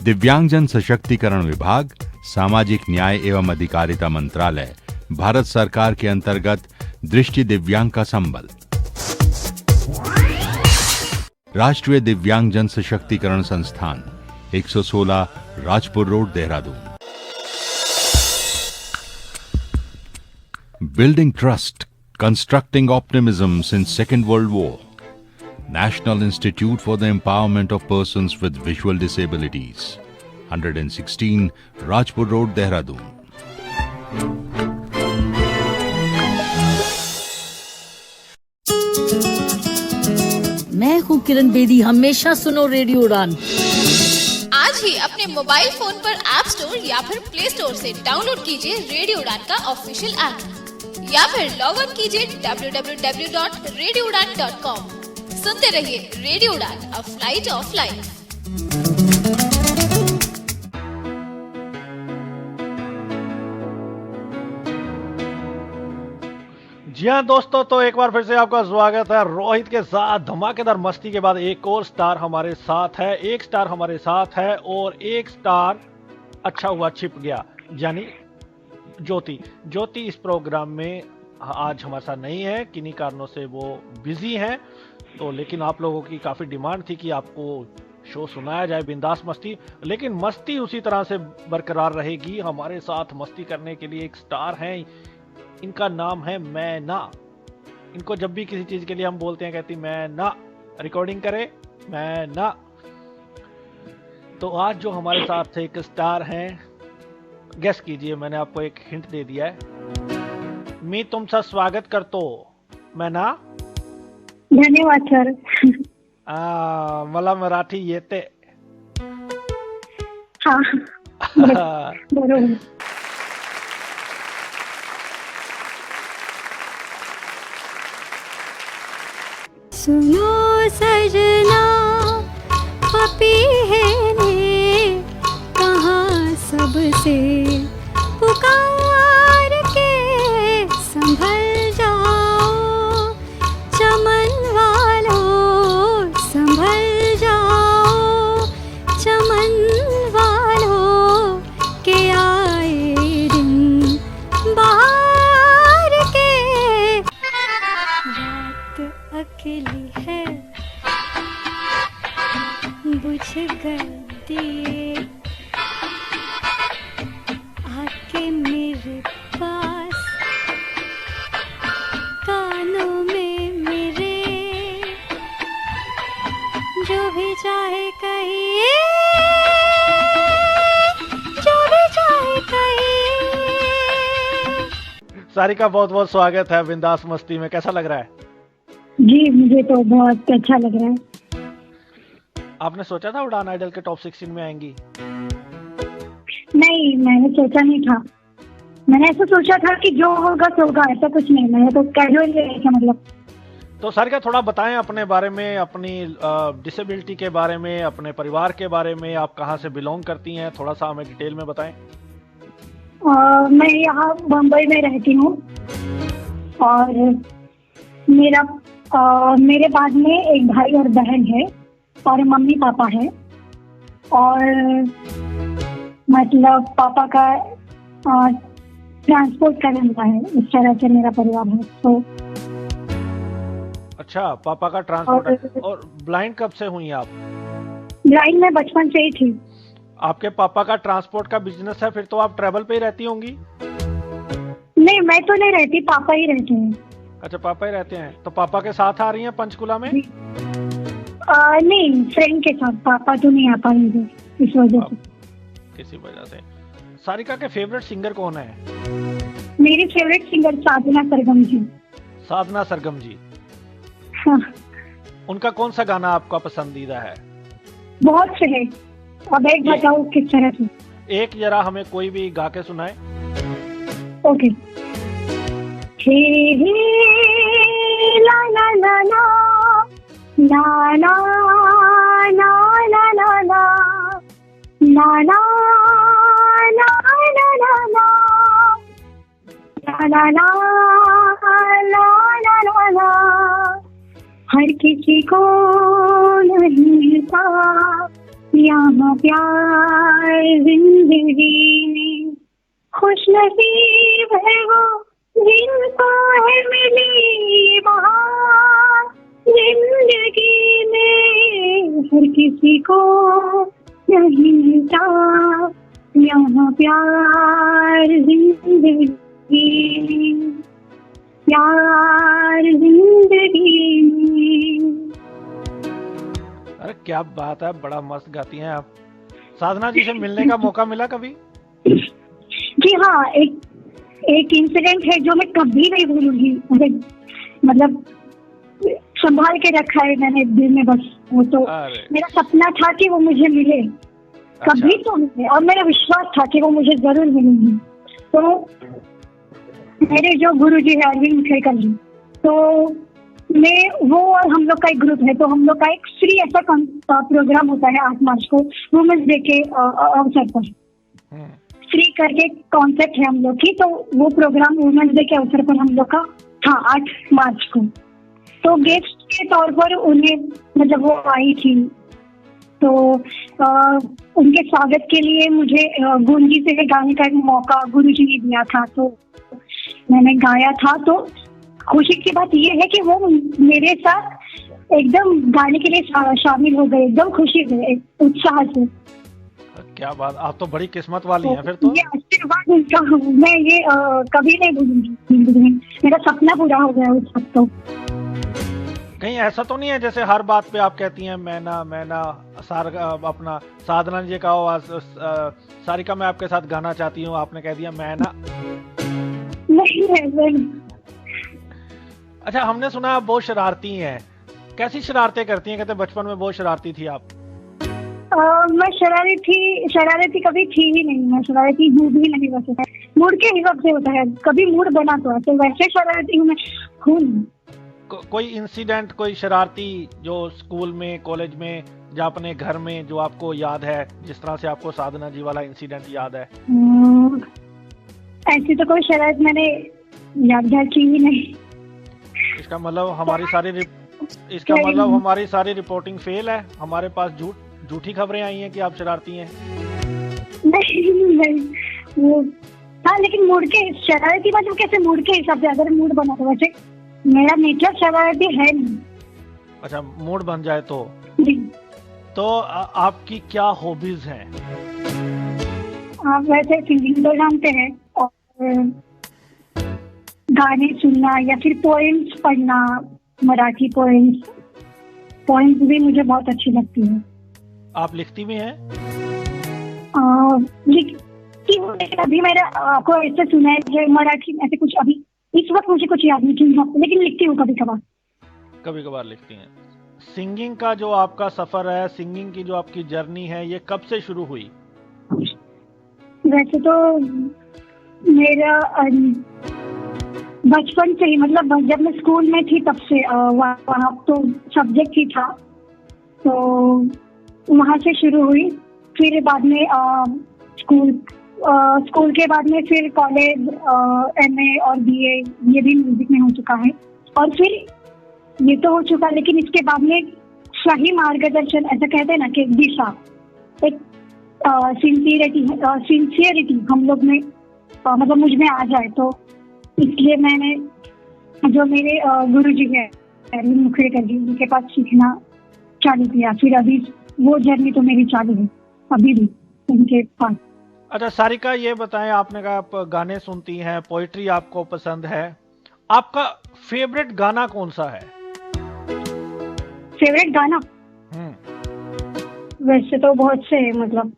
दिव्यांगजन सशक्तिकरण विभाग, सामाजिक न्याय एवं अधिकारिता मंत्रालय, भारत सरकार के अंतर्गत दृष्टि दिव्यांग का संबल। राष्ट्रीय दिव्यांगजन सशक्तिकरण संस्थान, 116 Rajpur road, Dehradun. Building trust, constructing optimism since second world war. National institute for the empowerment of persons with visual disabilities, 116 Rajpur road, Dehradun. मैं हूँ किरण बेदी, हमेशा सुनो रेडियो उड़ान। आज ही अपने मोबाइल फोन पर ऐप स्टोर या फिर प्ले स्टोर से डाउनलोड कीजिए रेडियो उड़ान का ऑफिशियल ऐप या फिर लॉग इन कीजिए www.radioudan.com। सुनते रहिए radio Udaan, a flight of life. जी हाँ दोस्तों, तो एक बार फिर से आपका स्वागत है। रोहित के साथ धमाकेदार मस्ती के बाद एक और स्टार हमारे साथ है। एक स्टार हमारे साथ है और एक स्टार अच्छा हुआ छिप गया, यानी ज्योति। ज्योति इस प्रोग्राम में आज हमारे साथ नहीं है, किन्हीं कारणों से वो बिजी हैं। तो लेकिन आप लोगों की काफ़ी डिमांड थी कि आपको शो सुनाया जाए बिंदास मस्ती, लेकिन मस्ती उसी तरह से बरकरार रहेगी। हमारे साथ मस्ती करने के लिए एक स्टार हैं, इनका नाम है मैना। इनको जब भी किसी चीज़ के लिए हम बोलते हैं, कहती मैना रिकॉर्डिंग करे, मैना। तो आज जो हमारे साथ एक स्टार हैं, गेस कीजिए, मैंने आपको एक हिंट दे दिया है। मी तुमचा स्वागत करतो मैना। धन्यवाद सर। मला मराठी येते। हाँ बरोबर। सुनो सजना पपीहे ने कहाँ सबसे पुकार के संभल जाओ। कुछ कर दिए, आके मेरे पास कानों में मेरे, जो भी चाहे कहिए, जो भी चाहे कहिए। सारिका, बहुत बहुत स्वागत है बिंदास मस्ती में। कैसा लग रहा है? जी मुझे तो बहुत अच्छा लग रहा है। आपने सोचा था उड़ान आइडल के टॉप 16 में आएंगी? नहीं, मैंने सोचा नहीं था। मैंने ऐसा सोचा था कि जो होगा सो होगा, ऐसा कुछ नहीं। मैंने तो कैजुअल रखा मतलब। तो सारिका, थोड़ा बताएं अपने बारे में, अपनी डिसेबिलिटी के बारे में, अपने परिवार के बारे में, आप कहाँ से बिलोंग करती हैं, थोड़ा सा हमें डिटेल में बताएं। मैं यहाँ मुंबई में रहती हूँ और मेरे बाद में एक भाई और बहन है और मम्मी पापा है, और मतलब पापा का ट्रांसपोर्ट का धंधा है। इस तरह से मेरा परिवार है। तो अच्छा, पापा का ट्रांसपोर्ट है। और ब्लाइंड कब से हुई आप? ब्लाइंड में बचपन से ही थी। आपके पापा का ट्रांसपोर्ट का बिजनेस है, फिर तो आप ट्रैवल पे ही रहती होंगी? नहीं, मैं तो नहीं रहती, पापा ही रहते हैं। अच्छा, पापा ही रहते हैं। तो पापा के साथ आ रही हैं पंचकुला में? नहीं, फ्रेंड के साथ। पापा तो नहीं आ पाएंगे इस वजह से। किसी वजह से। सारिका के फेवरेट सिंगर कौन है? मेरी फेवरेट सिंगर साधना सरगम जी। साधना सरगम जी। हाँ। उनका कौन सा गाना आपका पसंदीदा है? बहुत से है। अब एक बताओ किस तरह से? एक जरा हमें कोई भी गा के सुनाए। ओके। हे हे ला ला ला ला ला ला ला ला ला ला ला ला ला ला ला ला ला ला। हर किसी को नहीं मिलता यहाँ प्यार जिंदगी में, खुश नसीब है वो जिनको है मिली बहार जिंदगी में। हर किसी को नहीं मिलता यहाँ प्यार जिंदगी में, प्यार जिंदगी में। अरे क्या बात है, बड़ा मस्त गाती हैं आप। साधना जी से मिलने का मौका मिला कभी? जी हाँ, एक इंसिडेंट है जो मैं कभी नहीं भूलूंगी। मतलब संभाल के रखा है मैंने दिल में बस। वो तो मेरा सपना था कि वो मुझे मिले। कभी तो मिले, और मेरा विश्वास था कि वो मुझे जरूर मिलेंगी। तो मेरे जो गुरुजी है अरविंद मुखेकर जी, तो वो और हम लोग का एक ग्रुप है। तो हम लोग का एक फ्री ऐसा प्रोग्राम होता है 8 मार्च को वुमेन्स डे के अवसर पर। फ्री करके कॉन्सेप्ट है हम लोग की। तो वो प्रोग्राम वुमेन्स डे के अवसर पर हम लोग का था 8 मार्च को। तो गेस्ट के तौर पर उन्हें मतलब वो आई थी। तो उनके स्वागत के लिए मुझे गुंजी से गाने का एक मौका गुरुजी ने दिया था। तो मैंने गाया था। तो खुशी की बात ये है कि वो मेरे साथ एकदम गाने के लिए शामिल हो गए, एकदम खुशी से, उत्साह से। क्या बात, आप तो बड़ी किस्मत वाली हैं फिर तो। ये आशीर्वाद उनका मैं ये कभी नहीं भूलूंगी जिंदगी में। मेरा सपना पूरा हो गया उस वक्त। तो कहीं ऐसा तो नहीं है जैसे हर बात पे आप कहती हैं मैना अपना साधना जी का आवाज, सारिका मैं आपके साथ गाना चाहती हूँ, आपने कह दिया मैना? नहीं। अच्छा, हमने सुना आप बहुत शरारती हैं। कैसी शरारतें करती हैं? कहते बचपन में बहुत शरारती थी आप। मैं शरारती कभी थी ही नहीं। मैं शरारती मूड ही नहीं बस होता है। मूड के हिसाब से होता है। कभी मूड बना तो वैसे शरारती हूँ मैं हूँ। कोई इंसिडेंट, कोई शरारती जो स्कूल में, कॉलेज में, या अपने घर में जो आपको याद है, जिस तरह से आपको साधना जी वाला इंसिडेंट याद है? ऐसी तो कोई शरारत मैंने यादगार की ही नहीं। इसका मतलब हमारी सारी रिपोर्टिंग फेल है। हमारे पास झूठी खबरें आई हैं कि आप शरारती हैं। नहीं वो हाँ, लेकिन मूड के शरारती मतलब कैसे मूड के हिसाब से अगर मूड बना तो वैसे मेरा नेचर शरारती है नहीं। अच्छा, मूड बन जाए तो? तो आपकी क्या हॉबीज हैं? आप वैसे सिंगिंग तो जानते हैं और गाने सुनना या फिर पोएम्स पढ़ना, मराठी पोएम्स भी मुझे बहुत अच्छी लगती है। आप लिखती भी हैं? लिखती हूँ, लेकिन अभी मैंने आपको ऐसे सुना है कि मराठी ऐसे कुछ अभी इस वक्त मुझे कुछ याद नहीं, लेकिन लिखती हूँ कभी कभार। कभी कभार लिखती हैं। सिंगिंग का जो आपका सफर है, सिंगिंग की जो आपकी जर्नी है, ये कब से शुरू हुई? वैसे तो मेरा बचपन से ही, मतलब जब मैं स्कूल में थी तब से वहाँ तो सब्जेक्ट ही था, तो वहाँ से शुरू हुई। फिर बाद में स्कूल के बाद में फिर कॉलेज, एमए और बीए ये भी म्यूजिक में हो चुका है। और फिर ये तो हो चुका, लेकिन इसके बाद में सही मार्गदर्शन, ऐसा कहते हैं ना कि दिशा, एक सिंसियरिटी हम लोग में मतलब मुझ में आ जाए, तो इसलिए मैंने जो मेरे गुरुजी हैं मुखड़ेकर जी, उनके पास सीखना चालू किया। फिर अभी वो जर्नी तो मेरी चालू है अभी भी उनके पास। अच्छा सारिका, ये बताएं, आपने कहा आप गाने सुनती हैं, पोइट्री आपको पसंद है, आपका फेवरेट गाना कौन सा है? फेवरेट गाना वैसे तो बहुत से है, मतलब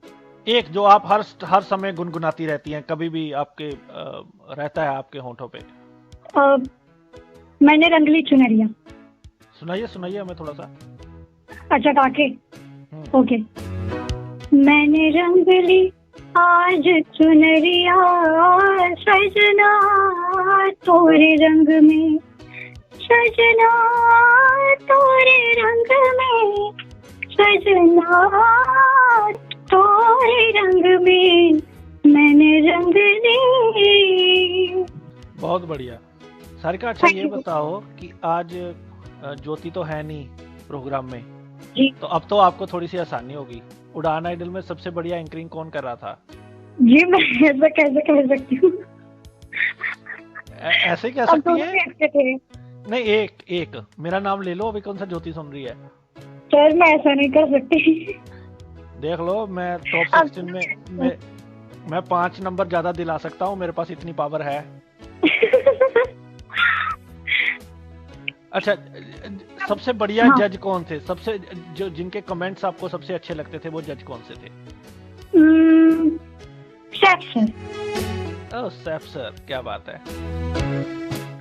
एक जो आप हर समय गुनगुनाती रहती हैं, कभी भी आपके रहता है आपके होठों पे। मैंने रंगली चुनरिया। सुनाइए हमें थोड़ा सा। अच्छा काके, ओके। मैंने रंगली आज चुनरिया सजना तोरे रंग में, सजना तोरे रंग में, सजना तोरे रंग में मैंने रंग ली। बहुत बढ़िया सारिका। अच्छा ये बताओ कि आज ज्योति तो है नहीं प्रोग्राम में जी, तो अब तो आपको थोड़ी सी आसानी होगी। उड़ान आइडल में सबसे बढ़िया एंकरिंग कौन कर रहा था? जी मैं ऐसा कैसे कह सकती हूँ? ऐसे कह सकती है? नहीं, एक मेरा नाम ले लो, अभी कौन सा ज्योति सुन रही है? सर मैं ऐसा नहीं कर सकती। देख लो, मैं टॉप 16 में मैं 5 नंबर ज्यादा दिला सकता हूँ, मेरे पास इतनी पावर है। अच्छा, सबसे बढ़िया जज कौन थे? सबसे जो जिनके कमेंट्स आपको सबसे अच्छे लगते थे, वो जज कौन से थे? सैफ सर, क्या बात है।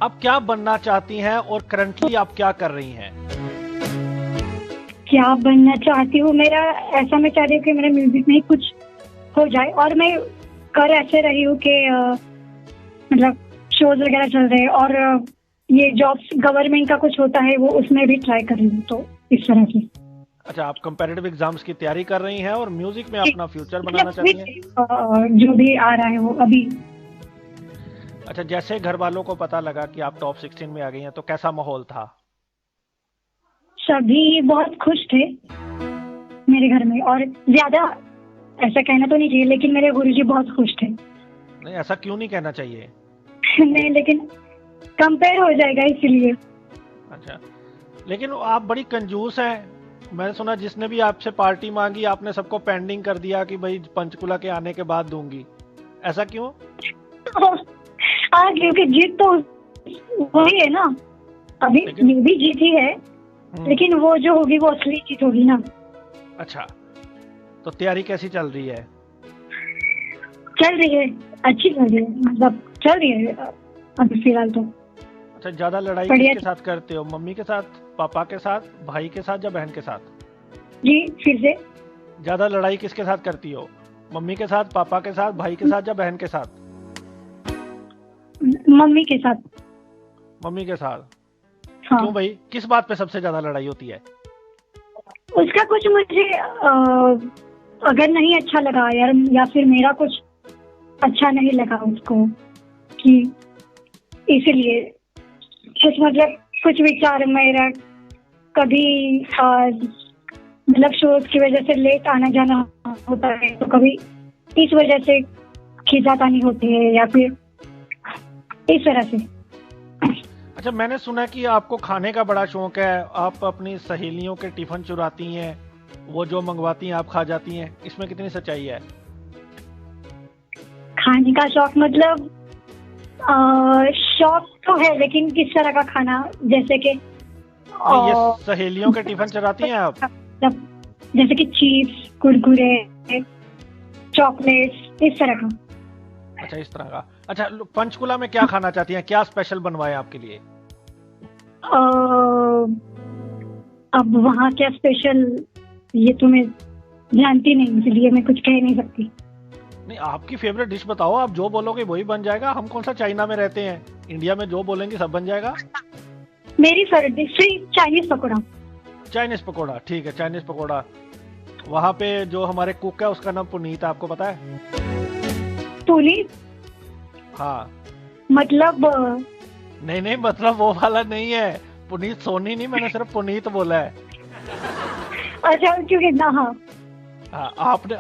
आप क्या बनना चाहती हैं और करंटली आप क्या कर रही हैं? क्या बनना चाहती हूँ, मेरा ऐसा मैं चाह रही हूँ कि मेरे म्यूजिक में ही कुछ हो जाए, और मैं कर ऐसे रही हूँ कि मतलब शोज वगैरह चल रहे हैं, और ये जॉब्स गवर्नमेंट का कुछ होता है वो उसमें भी ट्राई कर रही हूँ, तो इस तरह से। अच्छा, आप कंपैरेटिव एग्जाम्स की तैयारी कर रही हैं और म्यूजिक में अपना फ्यूचर बनाना चाहती हैं? जो भी आ रहा है वो अभी। अच्छा, जैसे घर वालों को पता लगा कि आप टॉप 16 में आ गई हैं, तो कैसा माहौल था? सभी बहुत खुश थे मेरे घर में, और ज्यादा ऐसा कहना तो नहीं चाहिए, लेकिन मेरे गुरुजी बहुत खुश थे। नहीं, ऐसा क्यों नहीं कहना चाहिए? नहीं, लेकिन कंपेयर हो जाएगा इसलिए। अच्छा, लेकिन आप बड़ी कंजूस हैं। मैंने सुना जिसने भी आपसे पार्टी मांगी आपने सबको पेंडिंग कर दिया कि भाई पंचकुला के आने के बाद दूंगी। ऐसा क्यों? क्योंकि जीत तो वही है ना, अभी ये भी जीत ही है, लेकिन वो जो होगी वो असली जीत होगी ना। अच्छा, तो तैयारी कैसी चल रही है? चल रही है, अच्छी चल रही है, मतलब चल रही है अभी फिलहाल तो। अच्छा, ज्यादा लड़ाई किसके साथ करते हो? मम्मी के साथ, पापा के साथ, भाई के साथ या बहन के साथ? जी फिर से। ज्यादा लड़ाई किसके साथ करती हो? मम्मी के साथ, पापा के साथ, भाई के साथ या बहन के साथ? मम्मी के साथ। मम्मी के साथ? हाँ। क्यों भाई, किस बात पे सबसे ज्यादा लड़ाई होती है? उसका कुछ मुझे अगर नहीं अच्छा लगा या फिर मेरा कुछ अच्छा नहीं लगा उसको, कि इसलिए कुछ मतलब कुछ विचार मेरा कभी मतलब शोज की वजह से लेट आना जाना होता है, तो कभी इस वजह से खिंचातानी होती है या फिर इस तरह से। अच्छा, मैंने सुना कि आपको खाने का बड़ा शौक है, आप अपनी सहेलियों के टिफिन चुराती हैं, वो जो मंगवाती हैं आप खा जाती हैं, इसमें कितनी सच्चाई है? खाने का शौक मतलब शौक तो है, लेकिन किस तरह का खाना? जैसे कि ये सहेलियों के टिफिन चुराती हैं आप? जैसे कि चिप्स, कुरकुरे, चॉकलेट्स, इस तरह का। अच्छा, इस तरह का। अच्छा, पंचकुला में क्या खाना चाहती हैं? क्या स्पेशल बनवाएं आपके लिए? अब वहाँ क्या स्पेशल, ये तो मैं जानती नहीं, इसलिए मैं कुछ कह नहीं सकती। नहीं, आपकी फेवरेट डिश बताओ, आप जो बोलोगे वही बन जाएगा। हम कौन सा चाइना में रहते हैं, इंडिया में जो बोलेंगे सब बन जाएगा। मेरी favourite dish Chinese pakora. Chinese pakora, ठीक है, चाइनीज पकौड़ा। वहाँ पे जो हमारे कुक है उसका नाम पुनीत है, आपको पता है? पुनीत? हाँ। मतलब नहीं, मतलब वो वाला नहीं है, पुनीत सोनी नहीं, मैंने सिर्फ पुनीत बोला है। अच्छा, क्योंकि ना, हाँ,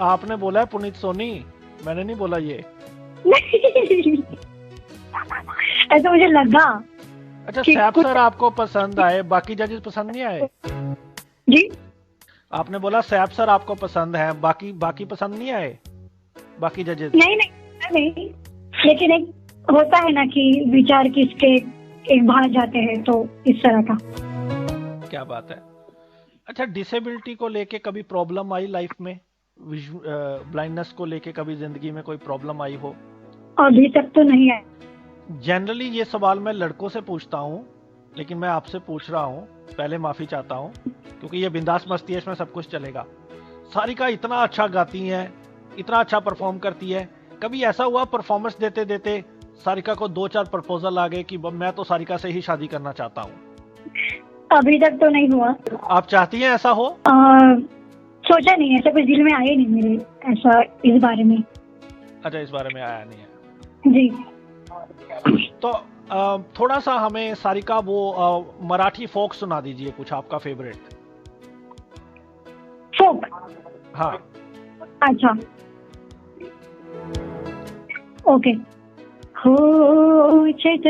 आपने बोला है पुनीत सोनी, मैंने नहीं बोला ये। ऐसा मुझे लगा। अच्छा, सैफ सर आपको पसंद आए, बाकी जजेस पसंद नहीं आए? जी? आपने बोला सैफ सर आपको पसंद है, बाकी पसंद नहीं आए, बाकी जजेस? नहीं, लेकिन एक होता है ना कि विचार किसके एक बाहर जाते हैं, तो इस तरह का। क्या बात है। अच्छा, डिसेबिलिटी को लेके कभी प्रॉब्लम आई लाइफ में? ब्लाइंडनेस को लेके कभी जिंदगी में कोई प्रॉब्लम आई हो? अभी तक तो नहीं है। जनरली ये सवाल मैं लड़कों से पूछता हूँ, लेकिन मैं आपसे पूछ रहा हूँ, पहले माफी चाहता हूँ, क्योंकि ये बिंदास मस्ती है, इसमें सब कुछ चलेगा। सारिका इतना अच्छा गाती है, इतना अच्छा परफॉर्म करती है, कभी ऐसा हुआ परफॉर्मेंस देते देते सारिका को 2-4 प्रपोजल आ गए कि मैं तो सारिका से ही शादी करना चाहता हूँ? अभी तक तो नहीं हुआ। आप चाहती हैं ऐसा हो? सोचा नहीं, ऐसा कुछ दिल में आया नहीं मेरे, ऐसा इस बारे में। अच्छा, इस बारे में आया नहीं है जी। तो थोड़ा सा हमें सारिका वो मराठी फोक सुना दीजिए, कुछ आपका फेवरेट फोक। हाँ। अच्छा, ओके। हो चैत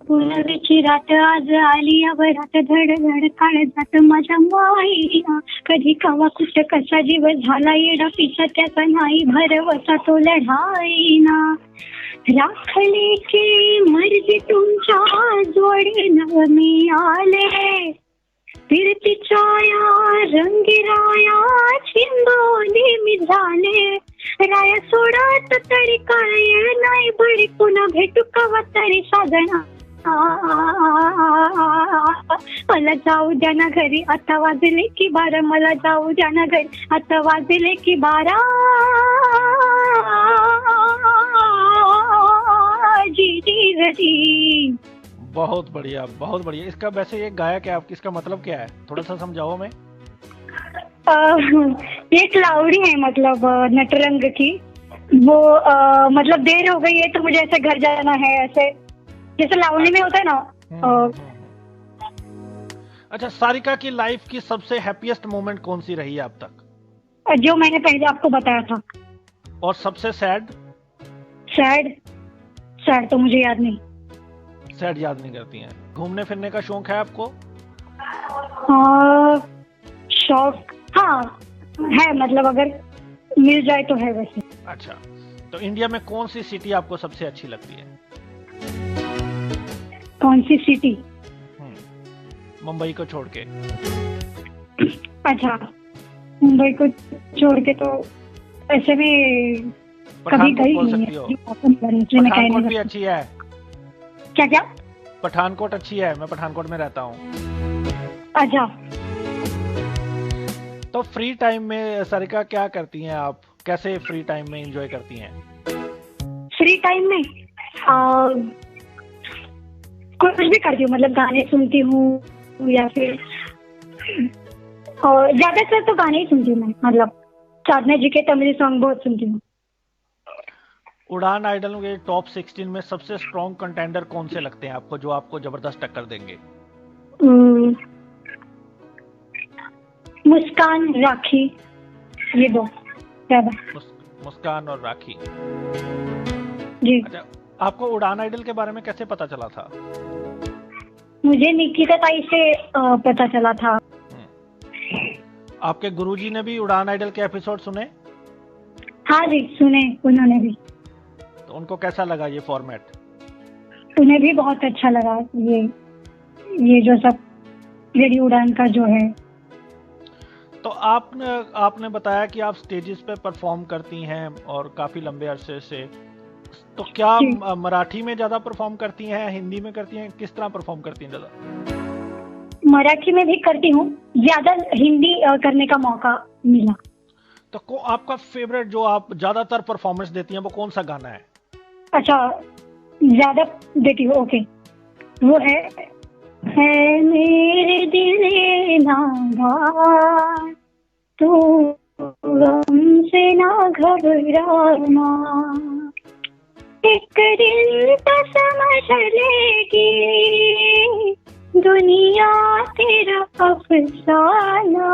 पुनवेची रात आज आली अवरात, धड धड काळजात माझ्या माईना, कधी कवा कुठं कसा जीव झाला येडा पिसा त्याचा नाही भरवसा तो लढाईना, राखले की मर्जी तुमच्या जोडीनं मी आले, फिरती छाया रंगीराया चिंबोली मी झाले, राया सोडत तरी काय नाही बळी, पुन्हा भेटू कवा तरी साधना, मला जाऊ द्या ना घरी, आता वाजले की 12, मला जाऊ द्या ना घरी, आता वाजले की 12, जी जी। बहुत बढ़िया, बहुत बढ़िया। इसका वैसे ये गायक है आपकी, इसका मतलब क्या है, थोड़ा सा समझाओ हमें। एक लावड़ी है, मतलब नटरंग की, वो मतलब देर हो गई है तो मुझे ऐसे घर जाना है, ऐसे जैसे लावड़ी में होता है ना। अच्छा, सारिका की लाइफ की सबसे हैप्पीएस्ट मोमेंट कौन सी रही है अब तक? जो मैंने पहले आपको बताया था। और सबसे सैड? सैड तो मुझे याद नहीं। सैड याद नहीं करती हैं। घूमने फिरने का शौक है आपको? शौक हाँ है, मतलब अगर मिल जाए तो है वैसे। अच्छा, तो इंडिया में कौन सी सिटी आपको सबसे अच्छी लगती है? कौन सी सिटी? मुंबई को छोड़ के। अच्छा, मुंबई को छोड़ के तो ऐसे में कभी गई नहीं है। पठानकोट भी अच्छी है। क्या? पठानकोट अच्छी है, मैं पठानकोट में रहता हूँ। अच्छा, तो फ्री टाइम में सारिका क्या करती हैं आप? कैसे फ्री टाइम में एंजॉय करती हैं? फ्री टाइम में कुछ भी करती हूँ, मतलब गाने सुनती हूँ या फिर ज्यादातर तो गाने ही सुनती हूँ मैं, मतलब साधना जी के तमिल सॉन्ग बहुत सुनती हूँ। उड़ान आइडल के टॉप 16 में सबसे स्ट्रॉन्ग कंटेंडर कौन से लगते हैं आपको, जो आपको जबरदस्त टक्कर देंगे? मुस्कान, राखी, ये दो ज्यादा। मुस्कान और राखी जी। अच्छा, आपको उड़ान आइडल के बारे में कैसे पता चला था? मुझे निकिता ताई से पता चला था। आपके गुरुजी ने भी उड़ान आइडल के एपिसोड सुने? हाँ जी सुने उन्होंने भी। तो उनको कैसा लगा ये फॉर्मेट? उन्हें भी बहुत अच्छा लगा ये जो सब रेडियो उड़ान का जो है। तो आपने बताया कि आप स्टेजेस पे परफॉर्म करती हैं और काफी लंबे अरसे से, तो क्या मराठी में ज्यादा परफॉर्म करती हैं, हिंदी में करती हैं, किस तरह परफॉर्म करती हैं ज्यादा? मराठी में भी करती हूँ, ज्यादा हिंदी करने का मौका मिला। तो आपका फेवरेट जो आप ज्यादातर परफॉर्मेंस देती हैं वो कौन सा गाना है? अच्छा ज्यादा देती हूँ, ओके, वो है मेरे दिल नादान तू हमसे ना घबराना, एक दिन तो समझ लेगी दुनिया तेरा अफसाना,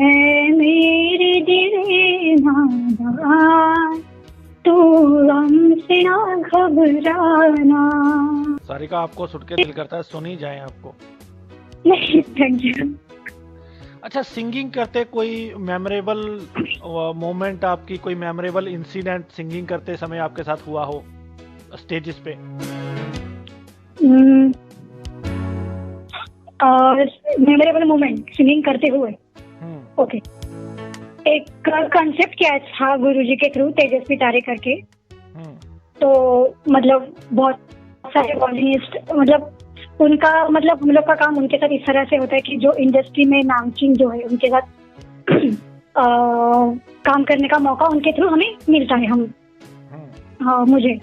है मेरे दिल नादान तू हमसे ना घबराना। सारिका, आपको सुन के दिल करता है सुन ही जाए आपको। नहीं, थैंक यू। अच्छा, सिंगिंग करते कोई मेमोरेबल मोमेंट, आपकी कोई मेमोरेबल इंसिडेंट सिंगिंग करते समय आपके साथ हुआ हो स्टेजेस पे? मेमोरेबल मोमेंट सिंगिंग करते हुए, ओके, एक कंसेप्ट किया था गुरुजी के थ्रू, तेजस्वी तारे करके। तो मतलब बहुत सारे वॉयलिनिस्ट, मतलब उनका मतलब हम लोग का काम उनके साथ इस तरह से होता है कि जो इंडस्ट्री में नामचीन जो है उनके साथ काम करने का मौका उनके थ्रू हमें मिलता है। मुझे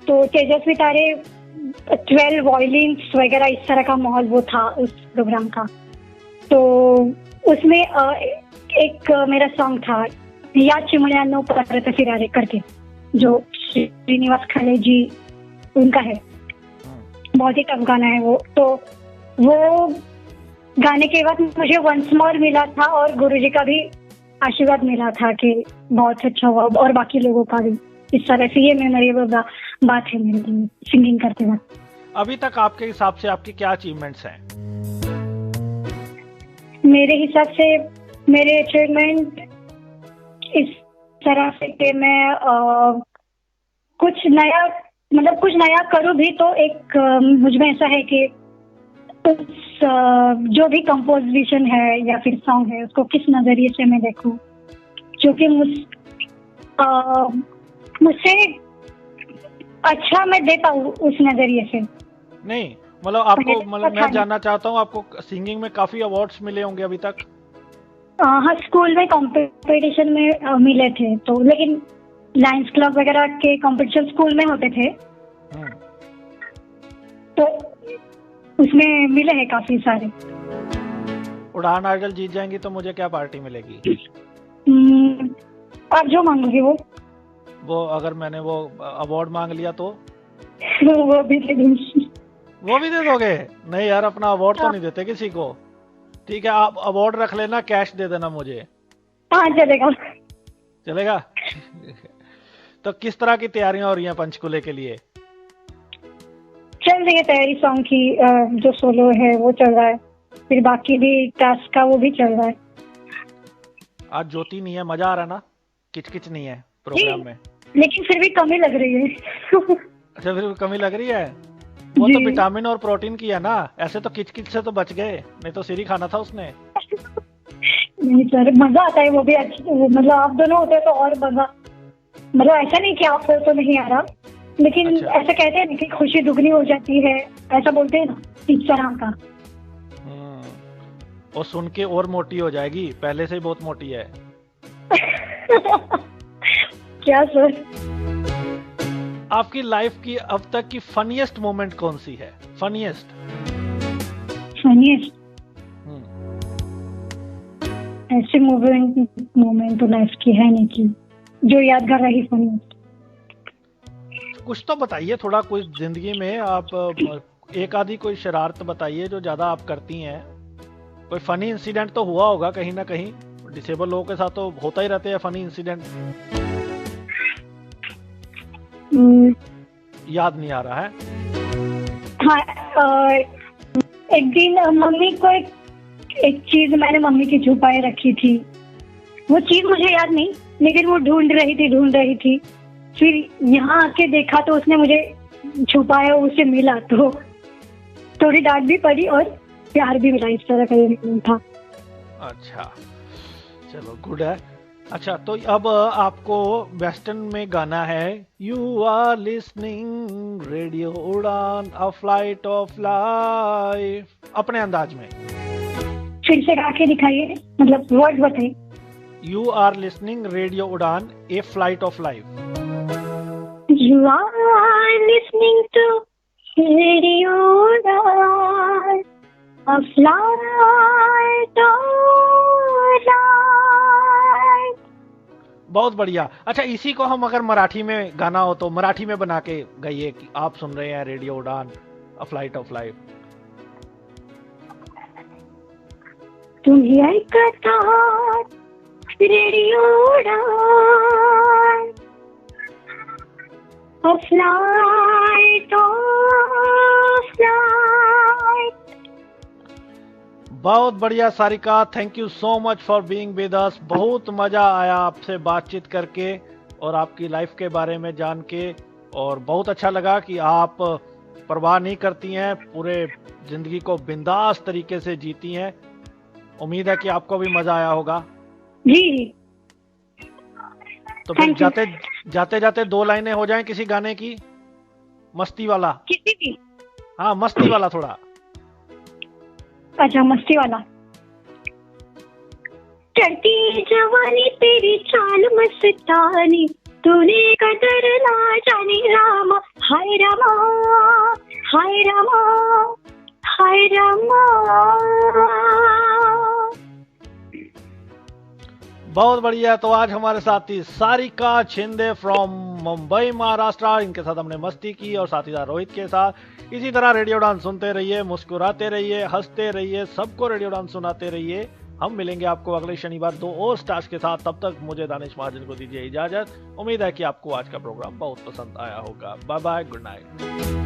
तो तेजस्वी तारे 12 वॉयलिन्स वगैरह इस तरह का माहौल वो था उस प्रोग्राम का। तो उसमें एक मेरा सॉन्ग था या चिमण्यांनो परत फिरारे करके, जो श्रीनिवास खले जी उनका है, बहुत ही टफ गाना है वो। तो वो गाने के बाद मुझे वंस मोर मिला था और गुरुजी का भी आशीर्वाद मिला था कि बहुत अच्छा हुआ, और बाकी लोगों का भी। इस तरह से ये मेमोरेबल बात है मेरे लिए सिंगिंग करते वक्त। अभी तक आपके हिसाब से आपके क्या अचीवमेंट्स हैं? मेरे हिसाब से मेरे अचीवमेंट इस तरह से कि मैं कुछ नया करूँ भी तो एक मुझमें ऐसा है कि उस जो भी कंपोजिशन है या फिर सॉन्ग है उसको किस नजरिए से मैं देखूं, क्योंकि मुझसे अच्छा मैं दे पाऊँ उस नजरिए से। नहीं मतलब आपको, मतलब मैं जानना चाहता हूँ, आपको सिंगिंग में काफी अवार्ड्स मिले होंगे अभी तक? हाँ, स्कूल में कंपटीशन में मिले थे, तो लेकिन लायंस क्लब वगैरह के कंपटीशन स्कूल में होते थे, तो उसमें मिले हैं काफी सारे। उड़ान आइडल जीत जाएंगी तो मुझे क्या पार्टी मिलेगी? आप जो मांगोगे वो अगर मैंने वो अवार्ड मांग लिया तो वो भी दे दूंगी। वो भी दे दोगे? नहीं यार, अपना अवार्ड तो नहीं देते किसी को। ठीक है, आप अवार्ड रख लेना, कैश दे देना मुझे। हाँ, चलेगा। तो किस तरह की तैयारियां हो रही हैं पंचकूले के लिए? चल रही है तैयारी, सॉन्ग की जो सोलो है वो चल रहा है, फिर बाकी भी टास्क का वो भी चल रहा है। आज ज्योति नहीं है, मजा आ रहा है ना? किचकिच नहीं है प्रोग्राम में? लेकिन फिर भी कमी लग रही है। अच्छा, फिर भी कमी लग रही है? वो तो विटामिन और प्रोटीन की है ना, ऐसे तो किचकिच से तो बच गए, नहीं तो सिरी खाना था उसने। नहीं सर, मजा आता है वो भी मतलब आप दोनों होते तो और मजा, मतलब ऐसा नहीं कि आपको तो नहीं आ रहा, लेकिन ऐसा कहते हैं ना कि खुशी दुगनी हो जाती है, ऐसा बोलते हैं ना, इस तरह का। और सुन के और मोटी हो जाएगी, पहले से ही बहुत मोटी है। क्या सर? आपकी लाइफ की अब तक की फनीएस्ट मोमेंट कौन सी है? फनीएस्ट ऐसे मोमेंट तो लाइफ की है नहीं कि जो यादगार रही फनीएस्ट। कुछ तो बताइए थोड़ा, कुछ जिंदगी में आप एक आधी कोई शरारत बताइए जो ज्यादा आप करती हैं। कोई फनी इंसिडेंट तो हुआ होगा कहीं ना कहीं, डिसेबल लोगों के साथ तो होता ही रहते हैं फनी इंसिडेंट। याद नहीं आ रहा है? हाँ, एक दिन मम्मी को एक एक चीज मैंने मम्मी की छुपाए रखी थी, वो चीज मुझे याद नहीं, लेकिन वो ढूंढ रही थी। फिर यहाँ आके देखा तो उसने मुझे छुपाया, उसे मिला तो थोड़ी डांट भी पड़ी और प्यार भी मिला, इस तरह का ये था। अच्छा, चलो गुड है। अच्छा, तो अब आपको वेस्टर्न में गाना है you are listening radio Udaan a flight of life, अपने अंदाज में फिर से गा के दिखाइए, मतलब वर्ड बताइए। You are listening radio Udaan a flight of life. You are listening to radio Udaan a flight of life. बहुत बढ़िया। अच्छा, इसी को हम अगर मराठी में गाना हो तो मराठी में बना के गाइए कि आप सुन रहे हैं radio Udaan a flight of life. तुम्ही ऐकत आहात रेडिओ उड़ान अ फ्लाइट ऑफ लाइफ। बहुत बढ़िया Sarika, thank you so much for being with us. बहुत मजा आया आपसे बातचीत करके और आपकी लाइफ के बारे में जान के, और बहुत अच्छा लगा कि आप परवाह नहीं करती हैं, पूरे जिंदगी को बिंदास तरीके से जीती हैं। उम्मीद है कि आपको भी मजा आया होगा जी। तो फिर जाते जाते 2 लाइनें हो जाएं किसी गाने की, मस्ती वाला। किसी की? हाँ, मस्ती वाला थोड़ा। अच्छा, मस्ती वाला। चढ़ती जवानी तेरी चाल मस्तानी, तूने कदर ना जानी रामा, हाय रामा हाय रामा हाय रामा। बहुत बढ़िया। तो आज हमारे साथी सारिका शिंदे फ्रॉम मुंबई महाराष्ट्र, इनके साथ हमने मस्ती की और साथीदार रोहित के साथ। इसी तरह रेडियो डांस सुनते रहिए, मुस्कुराते रहिए, हंसते रहिए, सबको रेडियो डांस सुनाते रहिए। हम मिलेंगे आपको अगले शनिवार 2 और स्टार्स के साथ। तब तक मुझे दानिश महाजन को दीजिए इजाजत। उम्मीद है कि आपको आज का प्रोग्राम बहुत पसंद आया होगा। Bye bye, good night.